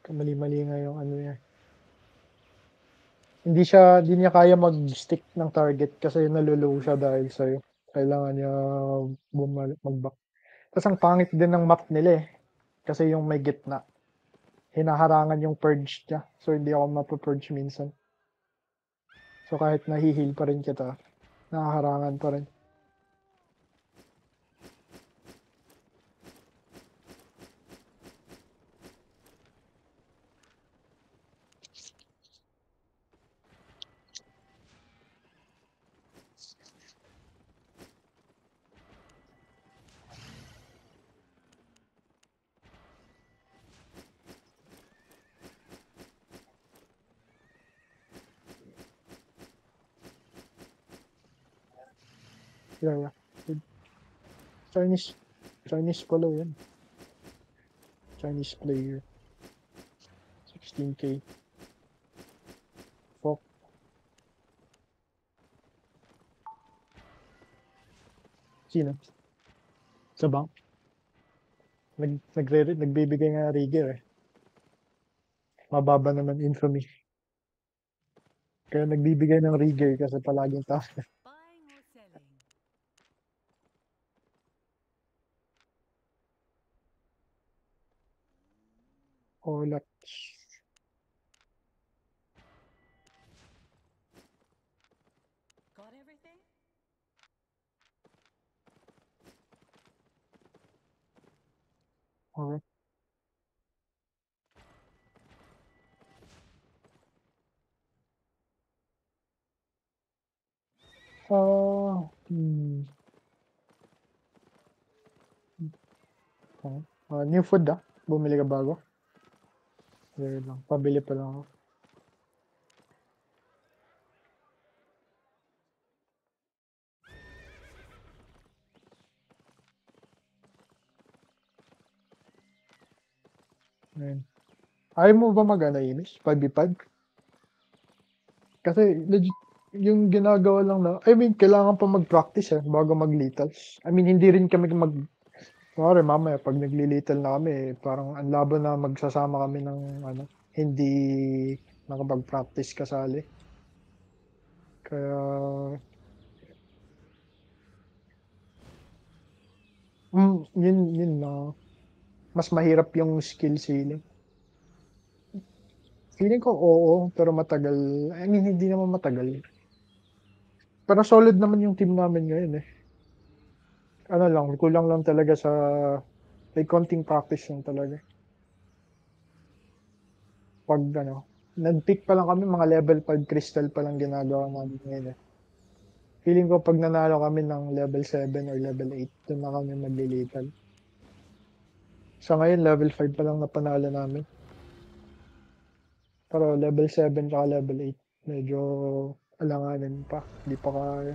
Mali-mali nga yung ano niya. Hindi niya kaya mag-stick ng target kasi naluluw siya dahil sa'yo. Kailangan niya mag-back. Tapos ang pangit din ng map nila eh. Kasi yung may gitna. Hinaharangan yung purge niya. So hindi ako mapapurge minsan. So kahit nahihil pa rin kita, nahaharangan pa rin. Yeah. Chinese pala yan. Chinese player. 16K. Fuck. Sino? Sa bank? Nagbibigay nga rigger eh. Mababa naman infamy. Kaya nagbibigay ng rigger kasi palaging taas. Buying or selling? Olat. Got everything? Okay. New food ah. Bumili ka bago. There lang. Pabili pa lang ako. Ayun. Ayaw mo ba mag-ano, Imis? 5v5? Kasi legit, yung ginagawa lang na, I mean, kailangan pa mag-practice bago mag-littles. I mean, hindi rin kami Sorry, mamaya, pag nagli-little na kami, parang ang laban na magsasama kami ng, hindi nakapag-practice kasali. Kaya, yun na. Mas mahirap yung skill ceiling. Feeling ko oo, pero matagal. I mean, hindi naman matagal. Pero solid naman yung team namin ngayon eh. Ano lang, kulang lang talaga sa may konting practice lang talaga. Pag nag-pick pa lang kami, mga level 5 crystal pa lang ginagawa namin ngayon eh. Feeling ko pag nanalo kami ng level 7 or level 8, doon na kami maglilital. Sa ngayon, level 5 pa lang na panalo namin. Pero level 7 tsaka level 8, medyo alanganin pa. Hindi pa kaya.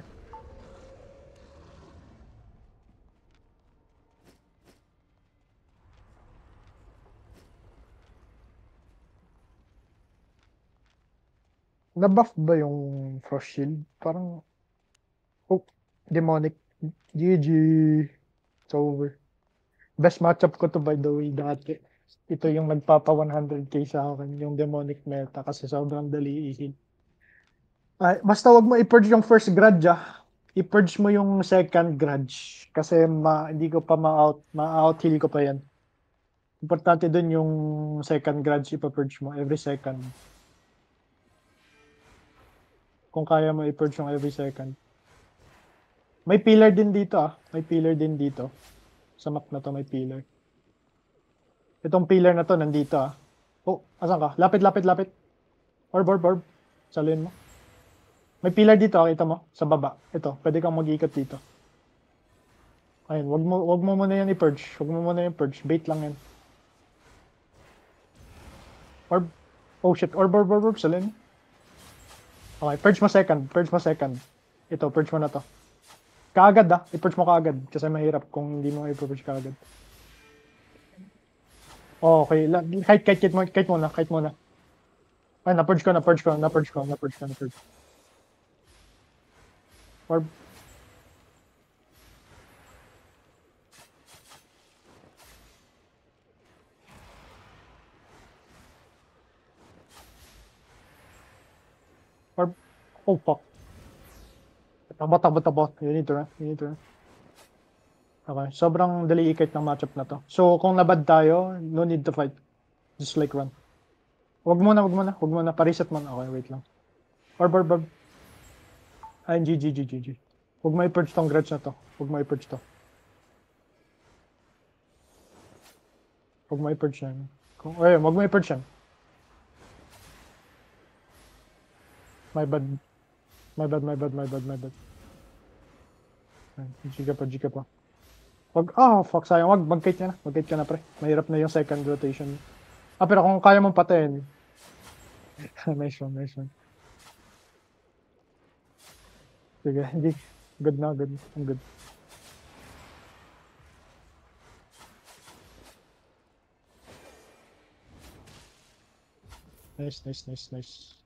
Na-buff ba yung Frost Shield? Parang, oh, demonic. GG. It's over. Best matchup ko to by the way dati. Ito yung nagpapa 100k sa akin, yung demonic meta kasi sobrang dali i-hit. Ay, basta wag mo i-purge yung first grudge I-purge mo yung second grudge kasi hindi ko pa ma-out heal ko pa yan. Importante dun yung second grudge ipa-purge mo every second. Kung kaya mo i-purge yung every second. May pillar din dito May pillar din dito. Sa map na to may pillar. Itong pillar na to nandito Oh, asan ka? Lapit, lapit, lapit. Orb. Saluhin mo. May pillar dito, kita mo? Sa baba. Ito, pwede kang mag-ikot dito. Ayun, wag mo muna yan i-purge. Wag mo muna yung purge. Bait lang yan. Orb. Oh shit, orb. Saluhin. Okay, purge mo second. Ito, purge mo na to. Kaagad i-purge mo kaagad. Kasi mahirap kung hindi mo i-purge kaagad. Oh, okay, kahit muna. Ay, na-purge ko. Orb. Orb. Oh, fuck. Tabo. You need to run. Okay, sobrang dali ikit ng matchup na to. So, kung nabad tayo, no need to fight. Just like run. Wag muna. Pariset mo na. Okay, wait lang. Orb. Ay, GG. Huwag mo i-purge tong grudge na to. Huwag mo i-purge yan. Huwag mo i-purge yan. My bad. Ay, G ka pa. Fuck, sayang. Mag-kite ka na, pre. Mahirap na yung second rotation. Pero kung kaya mong patayin. Nice one. Sige, hindi. Good na. I'm good. Nice.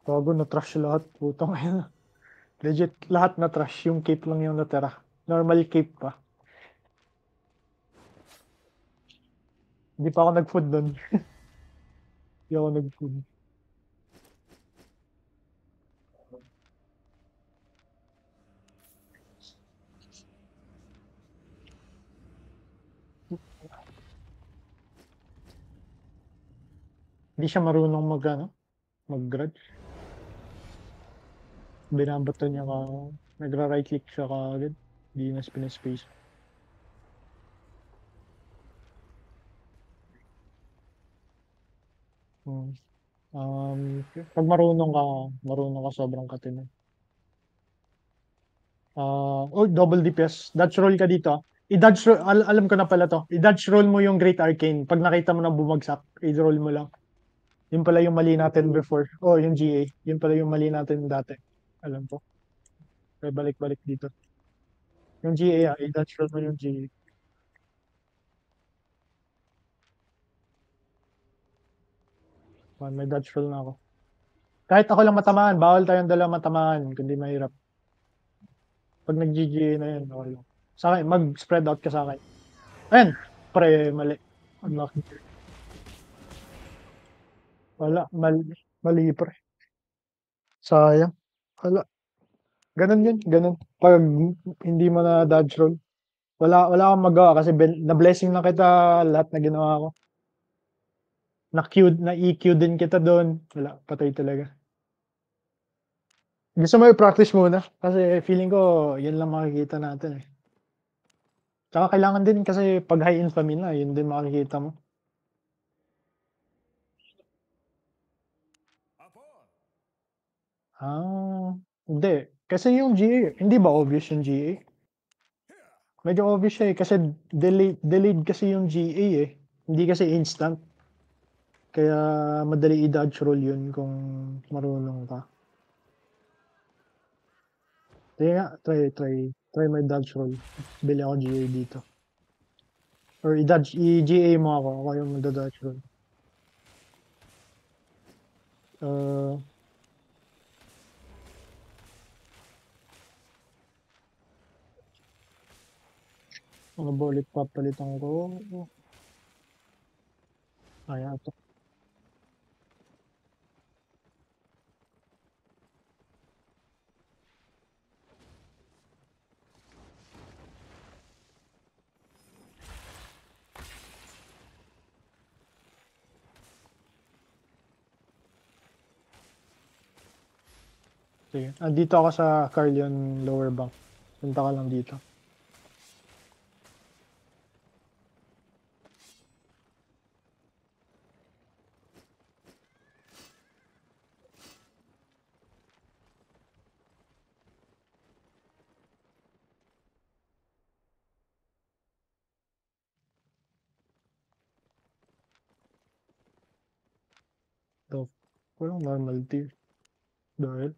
Bago na-trash lahat. Putang ina. Legit, lahat na-trash. Yung cape lang yung natira. Normal cape pa. Hindi pa ako nag-food doon. Hindi ako nag-food. Hindi siya marunong mag-grudge. Binabato niya nagra-right click siya kaagad. Hindi na space. Pag marunong ka sobrang katino. Double DPS. Dodge roll ka dito. I-dodge roll, alam ko na pala to. I-dodge roll mo yung Great Arcane. Pag nakita mo na bumagsak, i-roll mo lang. Yun pala yung mali natin before. Yung GA. Yun pala yung mali natin dati. Alam ko. Kaya balik-balik dito. Yung GA i-dodge roll mo yung GA. May dodge roll na ako. Kahit ako lang matamaan, bawal tayong dalawa matamaan, kundi mahirap. Pag nag-GGA na yun, okay lang. Sa akin, mag-spread out ka sa akin. Ayan, pre, mali. Unlucky. Wala, mali pre. Sayang. Wala. Ganun. Pag hindi mo na dodge roll, wala akong magawa kasi na-blessing na kita lahat na ginawa ko. Na-EQ din kita doon. Wala, patay talaga. Gusto mo i-practice muna kasi feeling ko yan lang makikita natin eh. Tsaka kailangan din kasi pag high infamy na, yun din makikita mo. Hindi. Kasi yung GA, hindi ba obvious yung GA? Medyo obvious siya eh, kasi delayed kasi yung GA eh. Hindi kasi instant. Kaya madali i-dodge roll yun kung marunong ka. Kaya nga, try may dodge roll. Bili ako GA dito. Or i-GA mo ako yung magda-dodge roll. Ano ba ulit papalitan ko? Kaya ito. Sige. Dito ako sa Carleon lower bank. Punta ka lang dito. So, walang normal tier. Dahil.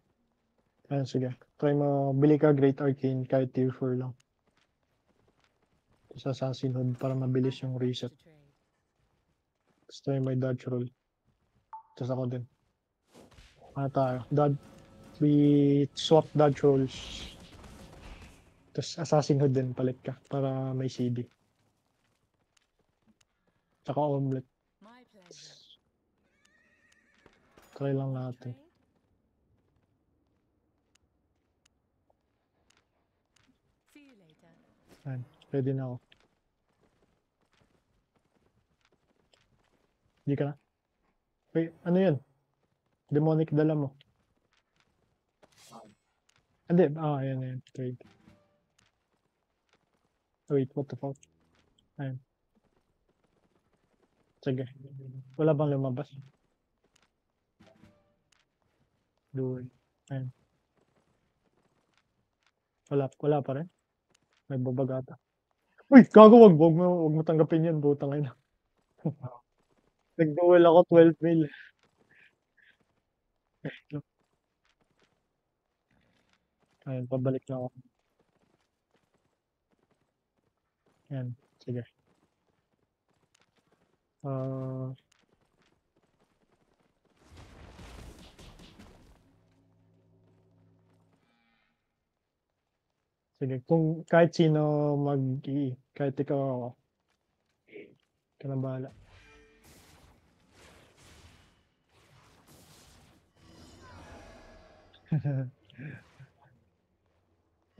Ayan, sige. Try mo, bili ka Great Arcane kahit tier 4 lang. Sa Assassin Hood para mabilis yung reset. Tapos try may dodge roll. Tapos ako din. Tayo. We swap dodge rolls. Tapos Assassin Hood din, palit ka para may CD. Tsaka omelet. My pleasure. Try lang natin. Trade? See you later. Ayan, ready na ako. Hindi ka na? Wait, ano yun? Demonic dala mo. Hindi, ayan. Trade. Wait, what the fuck? Ayan. Sige. Wala bang lumabas? Doon. Ayan. Wala pa rin. May babag ata. Uy, gago, wag mo tanggapin yan, butang ina. Nag-duel ako 12 mil. Ayan, pabalik na ako. Ayan, sige. Sige, kung kahit sino kahit ikaw ako, ka na bahala.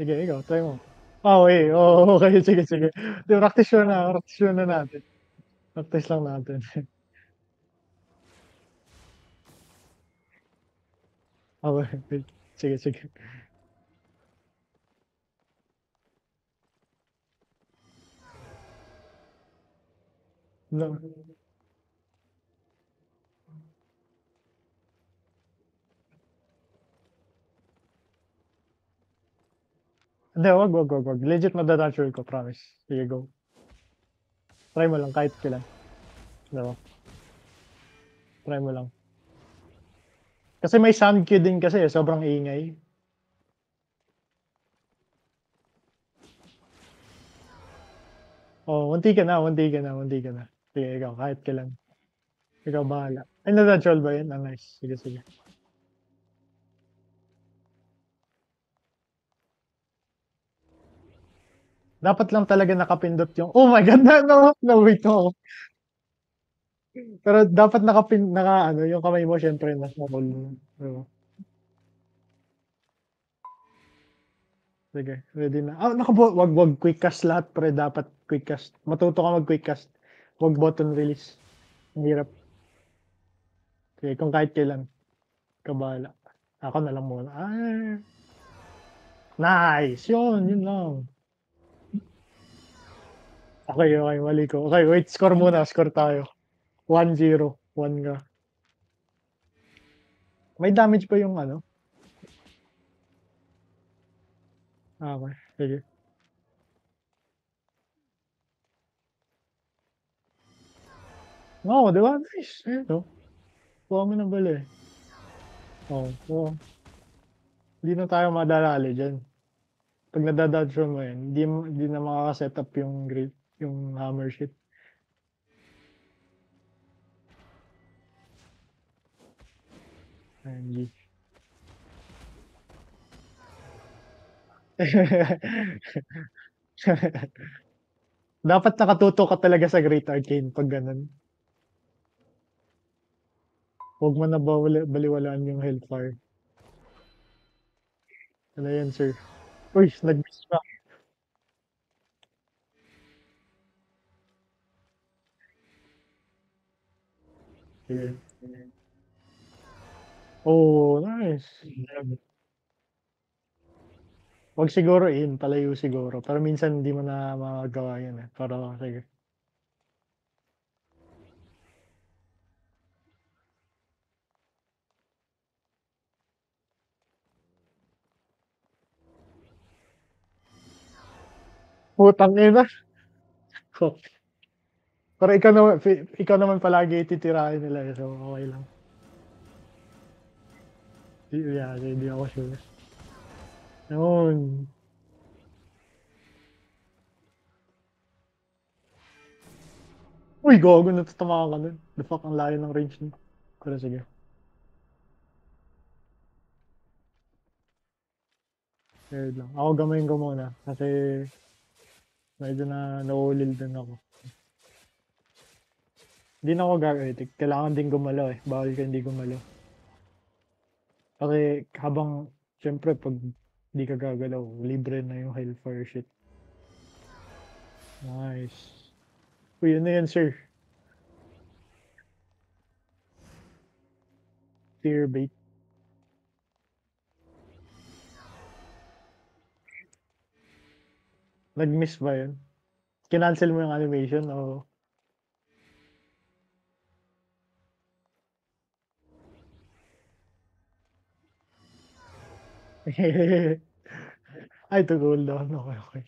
Sige, ikaw, try mo. Okay, sige. Di, practice na natin. Practice lang natin. Okay, sige. No. Hindi, wag. Legit madadatural ko, promise. Sige, go. Try mo lang, kahit kailan. Diba? Try mo lang. Kasi may sound cue din kasi, sobrang ingay. Munti ka na. Sige, ikaw, kahit kailan. Ikaw bahala. Ay, nadatural ba yun? Nice. Sige. Dapat lang talaga nakapindot yung, oh my God, wait ako. Pero dapat yung kamay mo, syempre, nasa roll. So, sige, ready na. Wag quick cast lahat, pre, dapat quick cast. Matuto ka mag quick cast. Wag button release. Ang hirap. Okay, kung kahit kailan, kabahala. Ako na lang muna. Nice! Yun lang. Okay, mali ko. Okay, wait, score muna. Score tayo. 1-0. 1 ka. May damage pa yung ano? Okay, sige. Oo, di ba? Nice. Ayun, oh. Kuha mo ng bala eh. Oo, so, hindi na tayo madadali dyan. Pag nadadodge roll mo yan, hindi na makaka-set up yung great, yung hammer shit. IMG. Dapat nakatuto ka talaga sa Great Arcane pag ganun. Huwag mo na baliwalaan yung Hellfire. Ano yan, sir? Uy, nag-miss pa. Sige. Oh, nice. Wag siguro in, palayo siguro. Pero minsan hindi mo na magagawa yun eh. Pero sige. Putang ina. Fuck. Pero ikaw naman palagi titirahin nila eh. So okay lang. Yeah, hindi ako sure. Yun. Uy, gago, natatamaan ka nun. The fuck, ang layo ng range niya. Pero sige. Third lang. Ako gamayin ko muna. Kasi medyo na naulil din ako. Hindi na ako gag-etic. Kailangan din gumalaw eh. Bawal ka hindi gumalaw. Kasi habang, syempre, pag di ka gagalaw, libre na yung Hellfire shit. Nice. Uy, ano yan, sir? Fear bait. Nag-miss ba yun? Kinancel mo yung animation o... Ay, to cooldown. Okay, okay.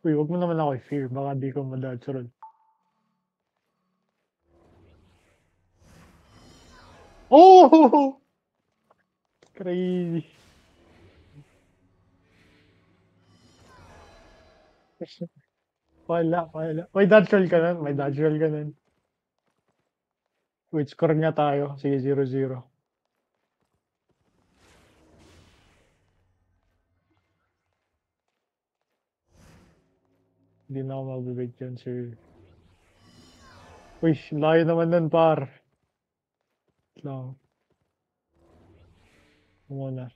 Uy, wag mo naman ako i-fear. Baka di ko madodge roll. Oh! Crazy. Wala. May dodge roll ka nun. May dodge roll ka nun. Wait, score nga tayo. Sige, 0-0. Hindi na ako mabibig dyan, sir. Uy, layo naman nun, par. Lang. Muna.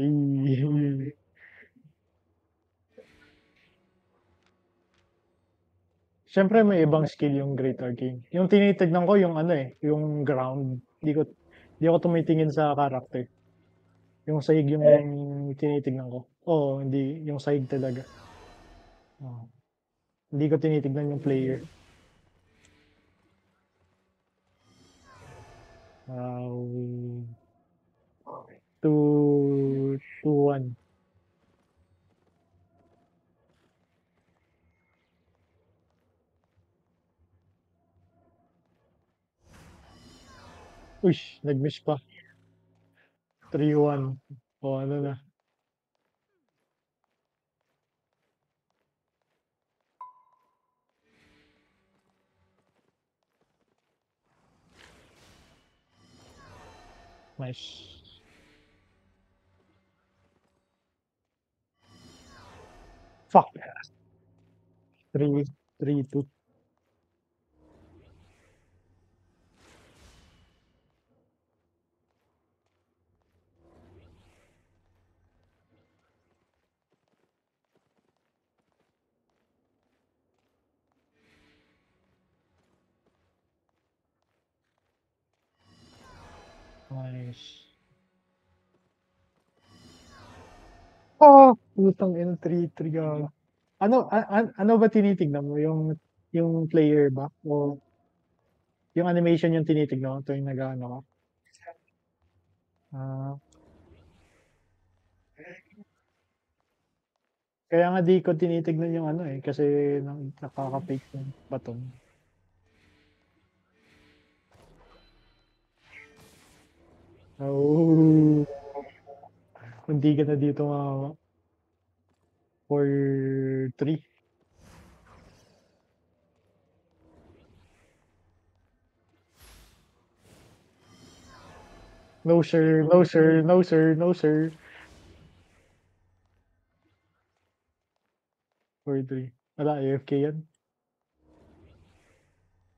Ay. Siyempre may ibang skill yung Great Arcane. Yung tinitignan ko yung ano eh, yung ground. Di ako tumitingin sa character. Yung sahig yung tinitignan ko. Oo, hindi yung sahig talaga. Oo. Hindi ko tinitignan yung player. 2-1. Uy, nag-miss pa. 3-1. O ano na. Nice. Fuck. 3-2. Nice. Oh, putang ina 3-3 gago. Ano ba tinitignan mo, yung player ba o yung animation yung tinitignan mo tuwing nag-aano ka? Ah, kaya nga di ko tinitignan yung ano, eh, kasi nakaka-fake yung baton. Oh, hindi ka na dito makawa. 4-3. No sir, no sir, no sir, no sir. 4-3. Wala, AFK yan.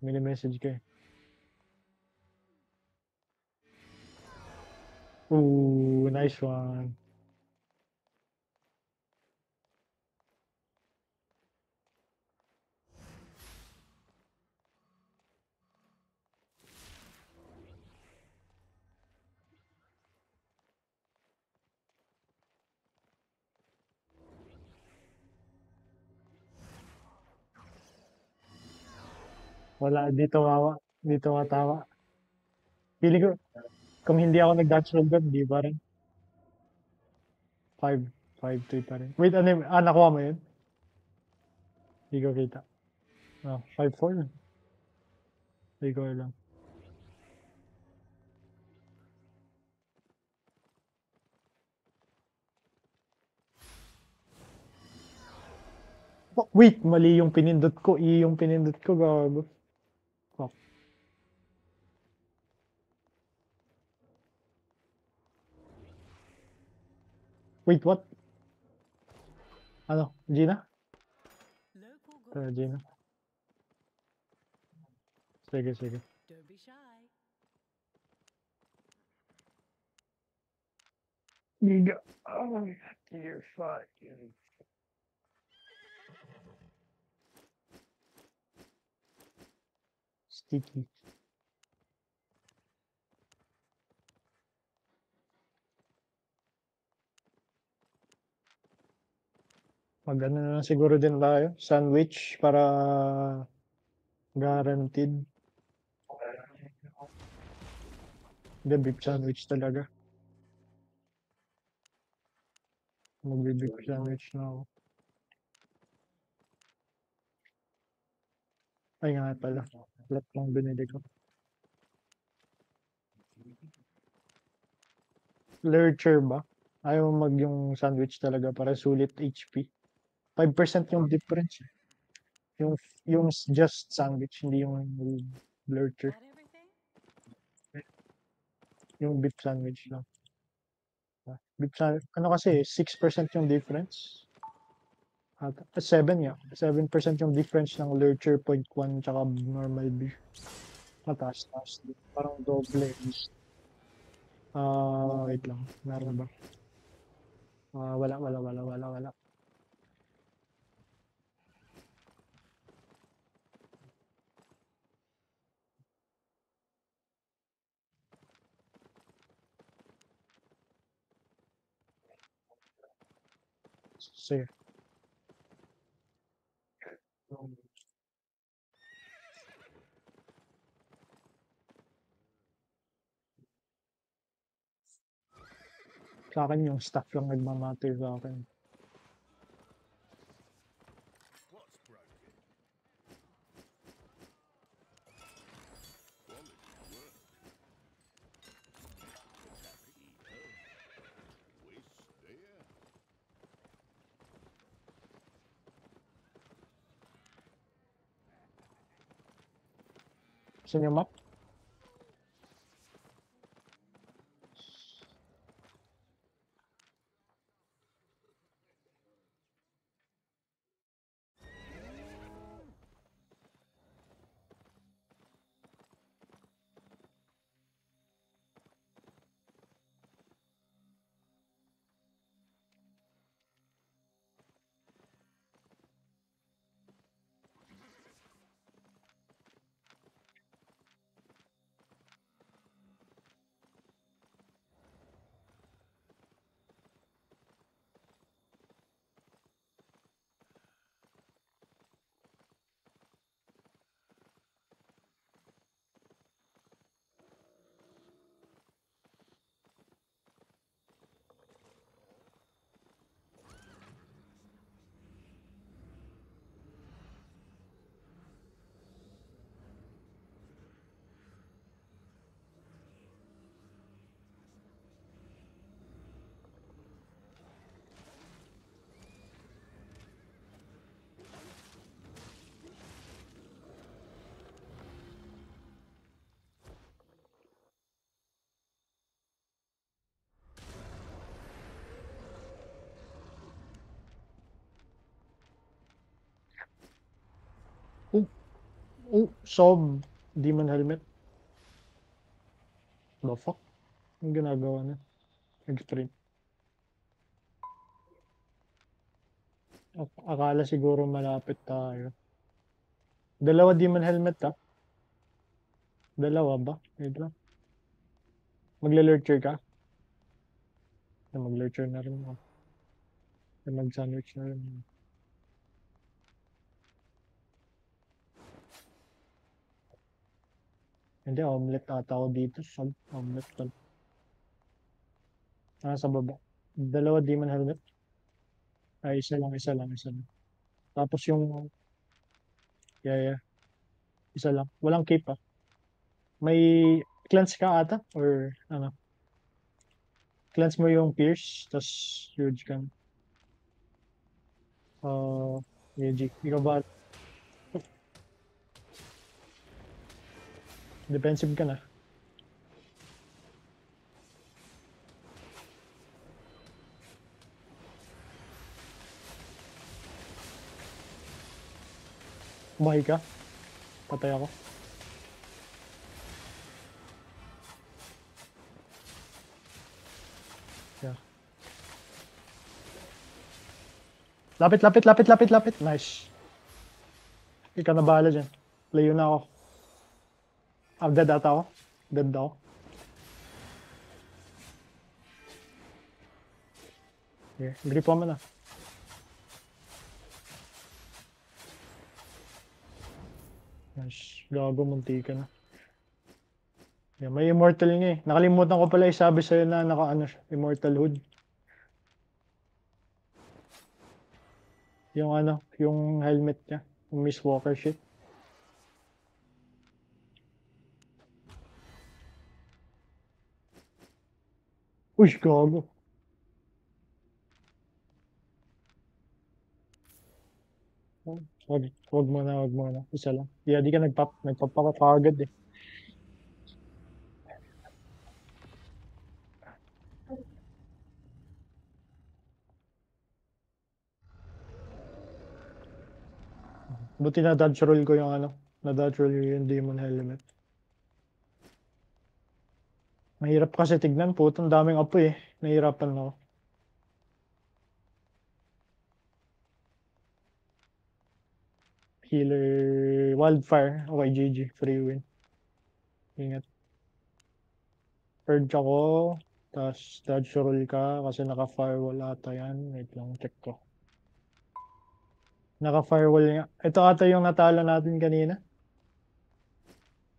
Mini-message ka eh. Ooh, nice one. Wala, dito mawa. Dito matawa. Pili ko, kung hindi ako nag-dodge roll doon, di pa rin. 5, 5-3 pa rin. Wait, ano yun? Nakuha mo yun? Hindi ko kita. 5-4. Hindi ko alam. Oh, wait, mali yung pinindot ko. Yung pinindot ko, gago. Fuck. Wait, what? Ano? Gina? Local gold. Gina. Sige, sige. Don't be shy. Giga. Oh my god, you're fucking. Sticky. Mag-ano na lang siguro din tayo. Sandwich para guaranteed. Hindi, beef sandwich talaga. Magbe-beef sandwich na ako. Ay nga pala. Flat lang binili ko. Lurcher ba? Ayaw mo mag yung sandwich talaga para sulit HP. 5% yung difference. Yung yung just sandwich, hindi yung lurcher. That everything? Yung beef sandwich lang. Beef sandwich, ano kasi, 6% yung difference. 7 nga. 7% yung difference ng lurcher 0.1 tsaka normal beef. Mataas-taas din. Parang doble. Wait lang. Meron ba? Wala. Sige. Sa akin yung staff lang nagmamatter sa akin. Saan yung map? Oh, Sob. Demon helmet. The fuck? Ang ginagawa na? Extreme. Akala siguro malapit tayo. Dalawa demon helmet ah. Dalawa ba? Wait lang. Magle-lurcher ka? Mag-lurcher na rin ako. Mag-sandwich na rin. Hindi, omelet ata ako dito. Omelet tal. Sa baba. Dalawa demon helmet. Ay, isa lang. Tapos yung, yeah. Isa lang. Walang cape ah. May cleanse ka ata? Or ano? Cleanse mo yung pierce, tapos huge ka. AG. Ikaw ba? Defensive ka na. Buhay ka. Patay ako. Yeah. Lapit. Nice. Ikaw na bahala dyan. Layo na ako. Dead ata ako. Dead ako. Okay. Grip mo na. Nice. Gago, munti ka na. Yeah, may immortal niya eh. Nakalimutan ko pala isabi sa'yo na naka-ano siya. Immortal Hood. Yung ano, yung helmet niya. Yung Miss Walker shit. Uy, gago. Wag mo na. Isa lang. Yeah, di ka nagpapaka agad eh. Buti na dodge roll ko yung ano. Na-dodge roll yung demon helmet. Mahirap kasi tignan. Putang daming apoy eh. Nahirapan ako. Healer Wildfire. Okay, GG. Free win. Ingat. Purge ako. Tapos dodge roll ka kasi naka-firewall ata yan. Wait lang, check ko. Naka-firewall nga. Ito ata yung natalo natin kanina.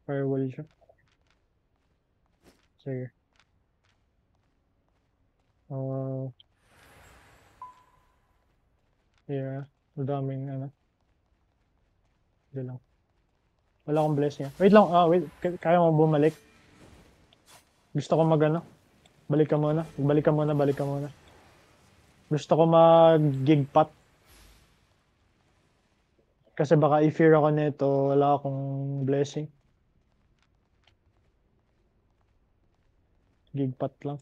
Firewall siya. Sige. Yeah. Madaming ano. Hindi lang. Wala akong bless niya. Wait lang. Wait. Kaya mo bumalik? Gusto ko mag ano. Balik ka muna. Gusto ko mag-gig pot. Kasi baka i-fear ako nito. Wala akong blessing. Gig pot lang.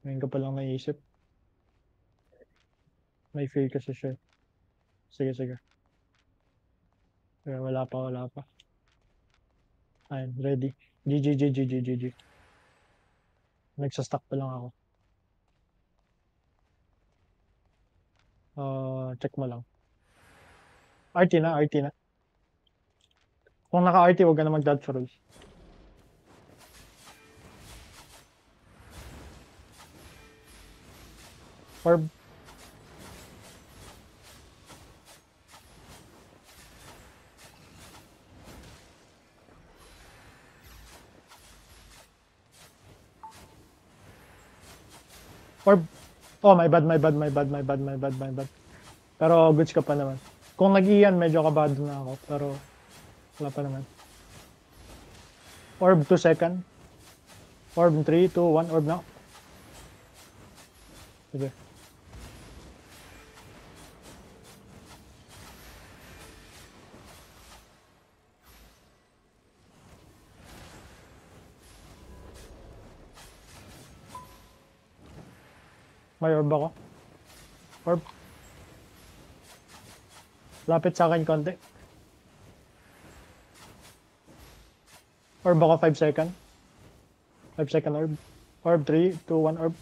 Ngayon ka pa lang naisip. May fear kasi siya. Sige. Kaya wala pa. Ayun, ready. GG. Nagsastock pa lang ako. Check mo lang. RT na. Kung naka-RT, huwag ka na mag-dodge roll. Orb. Oh, my bad. Pero goods ka pa naman. Kung nag-iyan, medyo kabado na ako. Pero wala pa naman. Orb 2 second. Orb 3, 2, 1. Orb na. Sige. May orb ako. Orb. Lapit sa akin konti. Orb ako 5 second. 5 second orb. Orb 3, 2, 1 orb.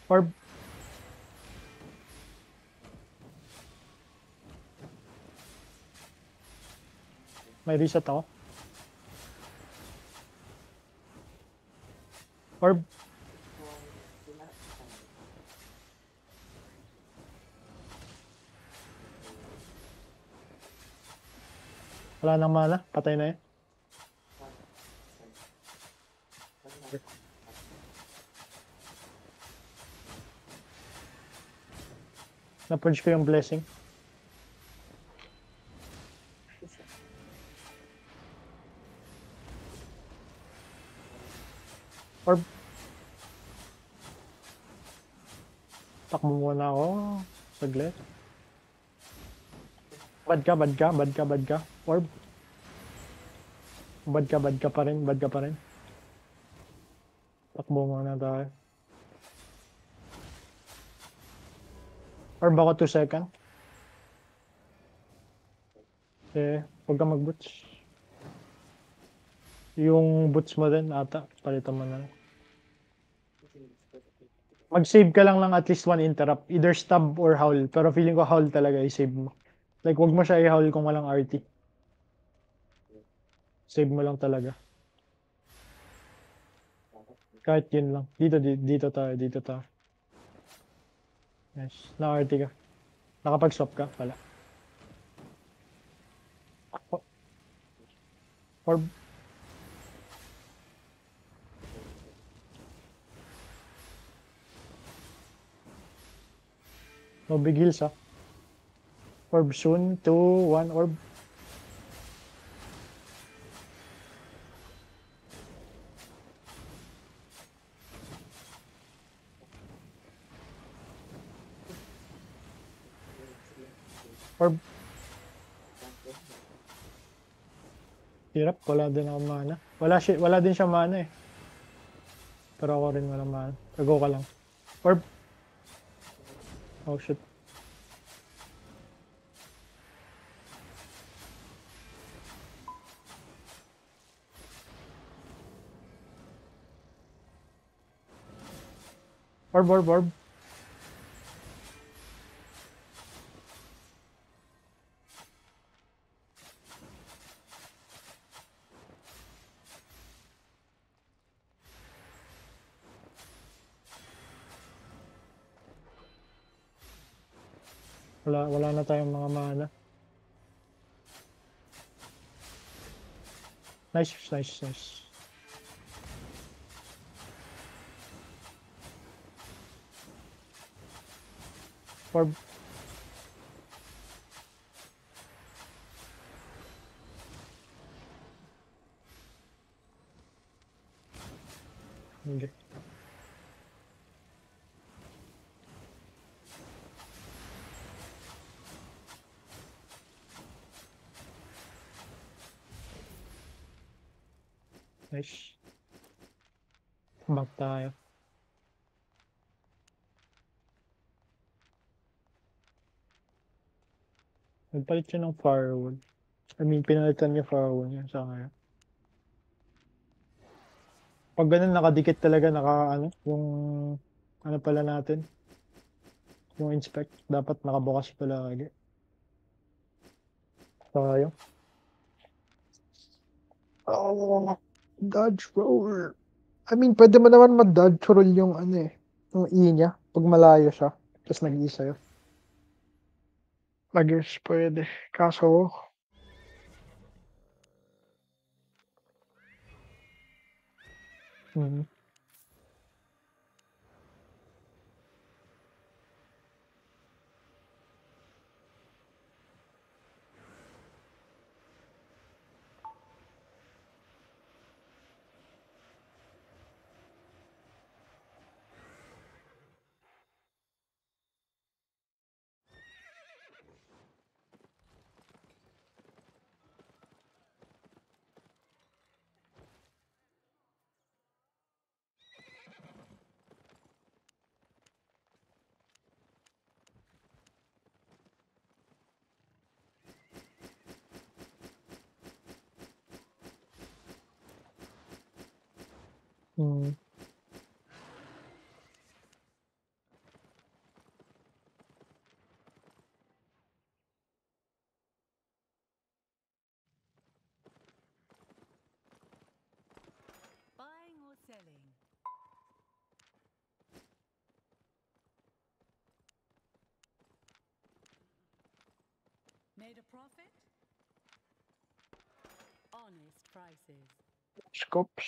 Orb. May reset ako. Orb. Wala nang mana. Patay na yun. Na-purge ko yung blessing. Orb. Takbo muna ako. Saglit. Bad ka. Orb. Bad ka pa rin. Takbo muna tayo. Orb ako 2 second. Okay, huwag ka mag-boots. Yung boots mo din ata, palitan mo na. Mag-save ka lang ng at least 1 interrupt. Either stab or howl. Pero feeling ko howl talaga i-save mo. Like, wag mo siya i-howl kung walang RT. Save mo lang talaga. Kahit yun lang. Dito tayo. Yes. Na-RT ka. Nakapag-swap ka pala. Orb. No big heals ah. Orb soon. 2, 1 orb. Orb. Hirap. Wala din ako mana. Wala din siya mana eh. Pero ako rin walang mana. Go ka lang. Orb. Oh shit. Orb. Wala na tayong mga mana. Nice. Orb. Hindi. Nice. Back tayo. Nagpalit siya ng firewall. I mean, pinalitan niya firewall niya sa kanya. Pag ganun nakadikit talaga, yung ano pala natin, yung inspect, dapat nakabukas pala lagi. Tayo. Oh, dodge roll. I mean, pwede mo naman mag-dodge roll yung ano eh, yung E niya, pag malayo siya, tapos nag-E sa'yo. I guess pwede. Kaso, Hmm. Buying or selling? Made a profit? Honest prices. Scopes.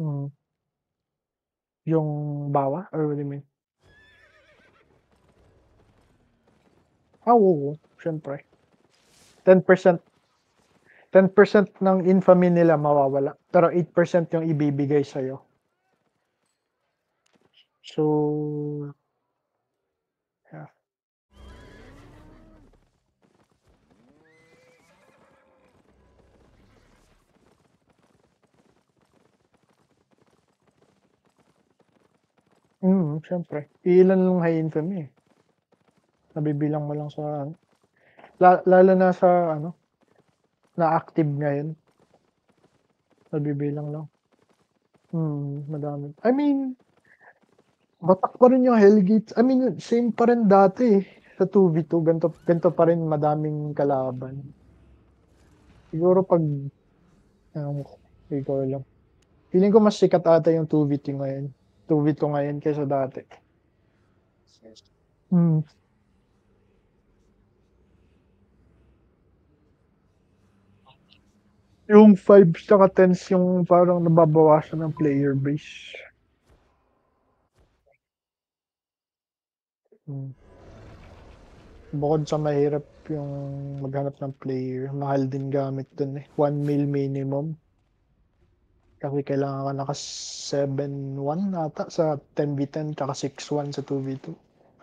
Hmm. Yung bawa? Or what do you mean? Oo. Siyempre. 10%. 10% ng infamy nila mawawala. Pero 8% yung ibibigay sa'yo. So, yeah. Siyempre. Ilan lang high infamy eh. Nabibilang mo lang sa lalo na sa ano, na active ngayon. Nabibilang lang. Madami. I mean, batak pa rin yung Hellgate. I mean, same pa rin dati eh. Sa 2v2, ganito pa rin madaming kalaban. Siguro pag, hindi ko alam. Feeling ko mas sikat ata yung 2v2 ngayon. 2v2 ngayon kaysa dati. Hmm. Yung 5s tsaka 10s yung parang nababawasan ng player base. Hmm. Bukod sa mahirap yung maghanap ng player, mahal din gamit dun eh. 1 mil minimum. Kasi kailangan ka naka 7-1 ata sa 10v10 tsaka 6-1 sa 2v2.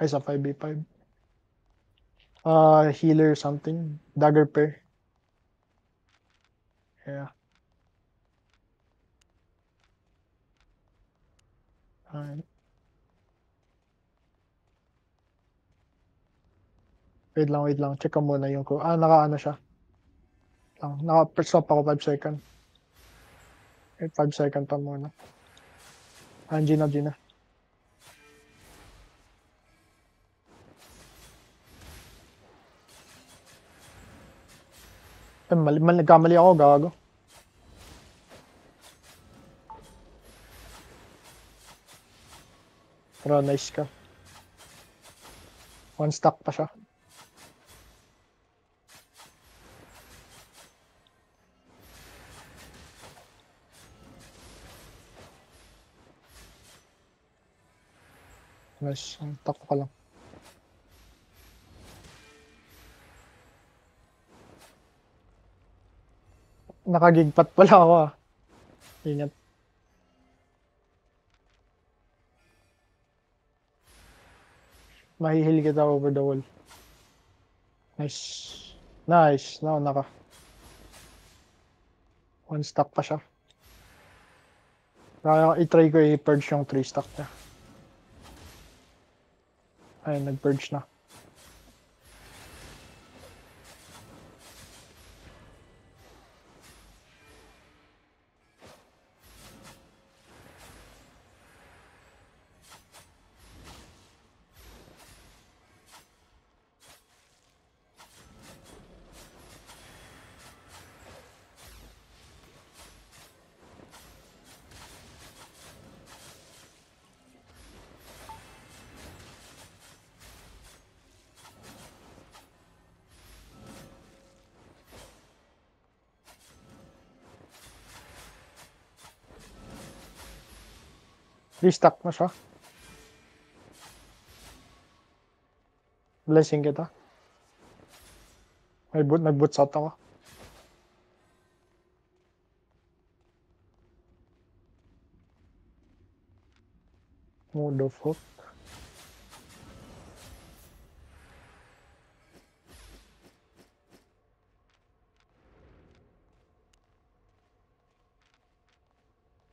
Ay, sa 5v5. Healer something. Dagger pair. Yeah. Alright. Wait lang. Check ko muna yung ko. Naka-ano siya. Naka-stop ako 5 second. 5 second pa muna. Gina. Nagkamali ako, gago. Pero nice ka. 1 stack pa siya. Nice. Takbo ka lang. Nakagigpat pala ako ah. Ingat. Mahihil kita over the wall. Nice. Nice. Nauna ka. 1 stack pa siya. Kaya i-try ko i-purge yung 3 stack niya. Ayun, nag-purge na. Restock na siya. Blessing kita. Nag-boots out ako. Mode of hook.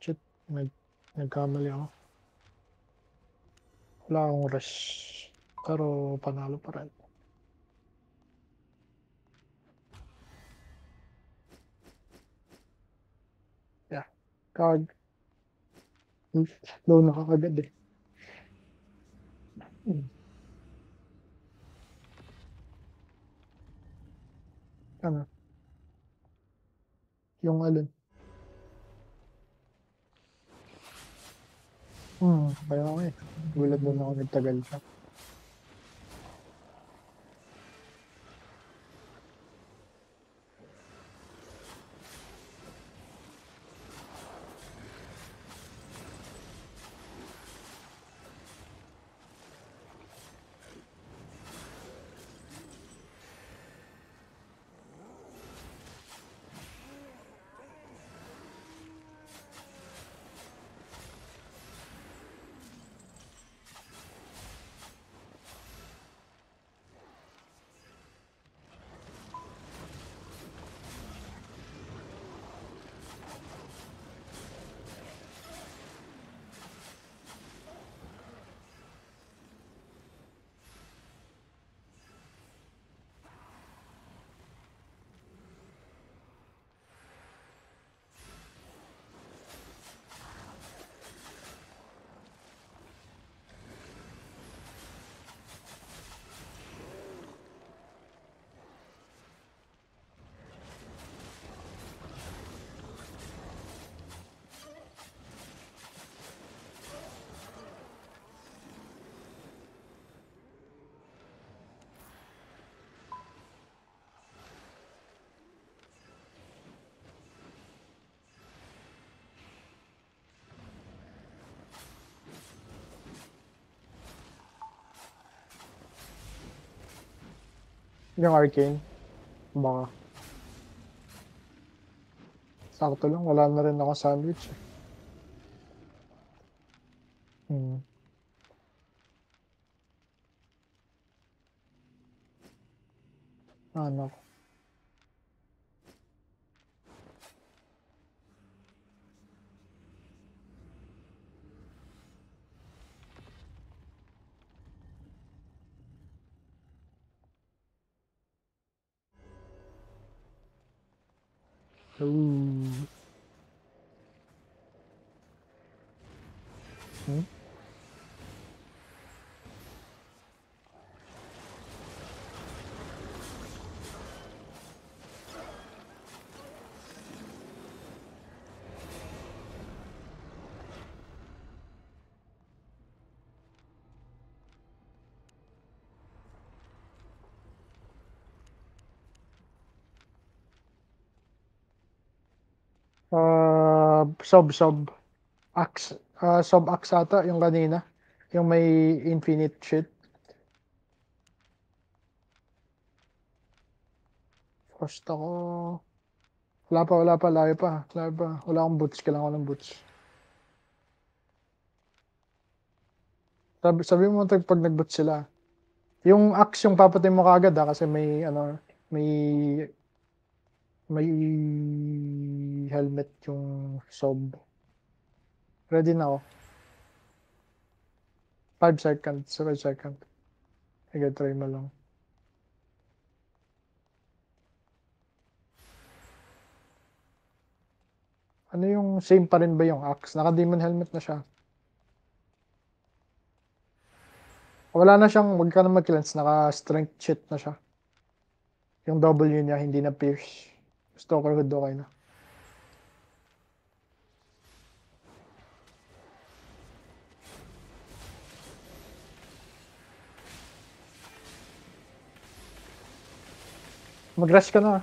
Shit. Nagkamali ako. Wala akong rush. Pero panalo pa rin. Yeah. Kag. Low na kakagad eh. Ano? Yung alin? Kaya ako eh. Gulat doon ako nagtagal siya. Yung arcane. Baka. Sakto lang. Wala na rin ako sandwich eh. Ano? Ooh. Sub. Axe. Sub axe ata yung kanina. Yung may infinite shit. First ako. Wala pa. Layo pa. Wala akong boots. Kailangan ko ng boots. Sabi mo pag nag-boots sila. Yung axe yung papatay mo kagad kasi may ano, may helmet yung sob. Ready na ako. 5 seconds. 5 seconds. Sige, try mo lang. Ano yung same pa rin ba yung axe? Naka-demon helmet na siya. Wala na siyang, wag ka na mag-cleanse. Naka-strength shit na siya. Yung W niya, hindi na pierce. Stalker hood okay na. Mag-rush ka na.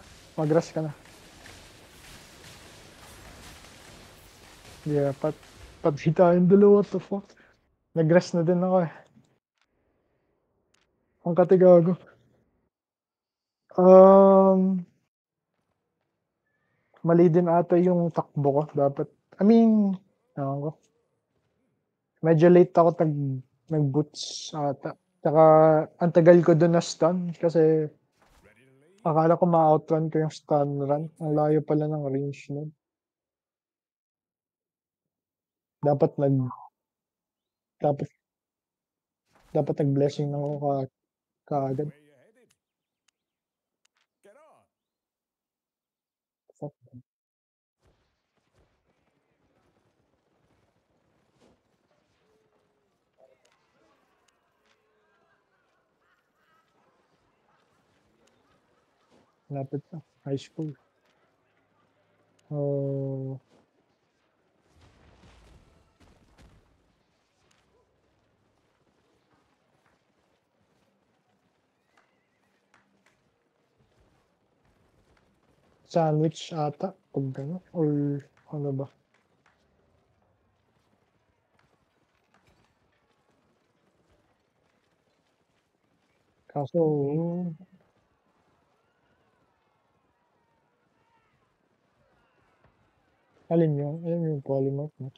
Yeah, pati tayong dalawa, what the fuck? Nag-rush na din ako eh. Ang katigago. Mali din ata yung takbo ko. Dapat, ewan ko. Medyo late ako nag-boots ata. Tsaka, ang tagal ko dun na stun kasi akala ko ma-outrun ko yung stun run. Ang layo pala ng range nun. Dapat Dapat nag-blessing na ako kaagad. Where you headed? Get on. Fuck. Lapit na. High school. Oh, sandwich ata. Pag gano'n. Or ano ba? Kaso, alin yung polymorph mo?